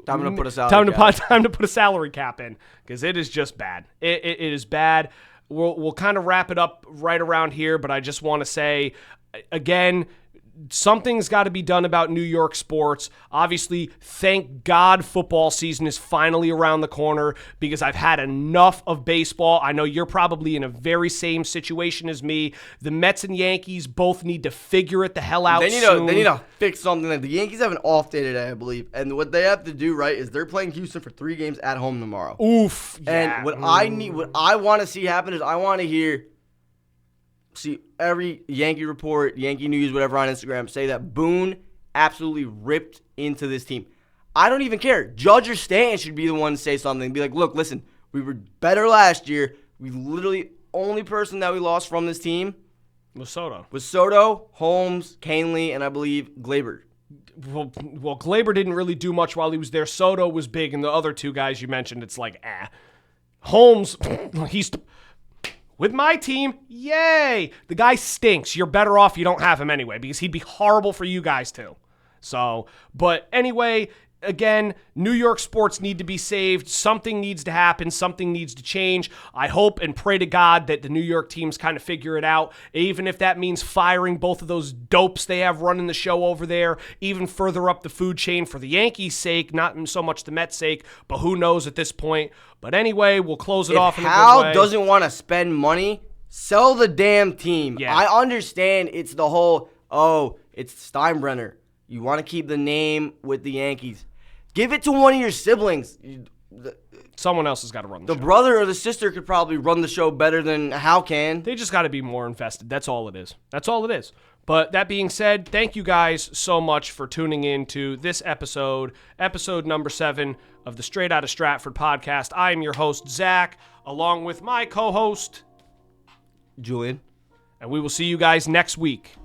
time to put a salary cap in, because it is just bad. It is bad. We'll kind of wrap it up right around here, but I just want to say, again, something's got to be done about New York sports. Obviously, thank God football season is finally around the corner, because I've had enough of baseball. I know you're probably in a very same situation as me. The Mets and Yankees both need to figure it the hell out soon. They need to fix something. The Yankees have an off day today, I believe. And what they have to do, right, is they're playing Houston for 3 games at home tomorrow. Oof. Yeah. And what I want to see happen is I want to see every Yankee report, Yankee news, whatever on Instagram say that Boone absolutely ripped into this team. I don't even care. Judge or Stanton should be the one to say something. Be like, look, listen, we were better last year. We literally, only person that we lost from this team was Soto. Holmes, Canely, and I believe Glaber. Well, Glaber didn't really do much while he was there. Soto was big, and the other 2 guys you mentioned, it's like, Holmes, he's... With my team, yay! The guy stinks. You're better off you don't have him anyway, because he'd be horrible for you guys too. So, but anyway, again, New York sports need to be saved. Something needs to happen. Something needs to change. I hope and pray to God that the New York teams kind of figure it out, even if that means firing both of those dopes they have running the show over there, even further up the food chain for the Yankees' sake, not so much the Mets' sake, but who knows at this point. But anyway, we'll close it off in a good way. If Hal doesn't want to spend money, sell the damn team. Yeah. I understand it's the whole, it's Steinbrenner. You want to keep the name with the Yankees. Give it to one of your siblings. Someone else has got to run the show. The brother or the sister could probably run the show better than Hal can. They just got to be more invested. That's all it is. That's all it is. But that being said, thank you guys so much for tuning in to this episode number 7 of the Straight Outta Stratford podcast. I am your host, Zach, along with my co-host, Julian. And we will see you guys next week.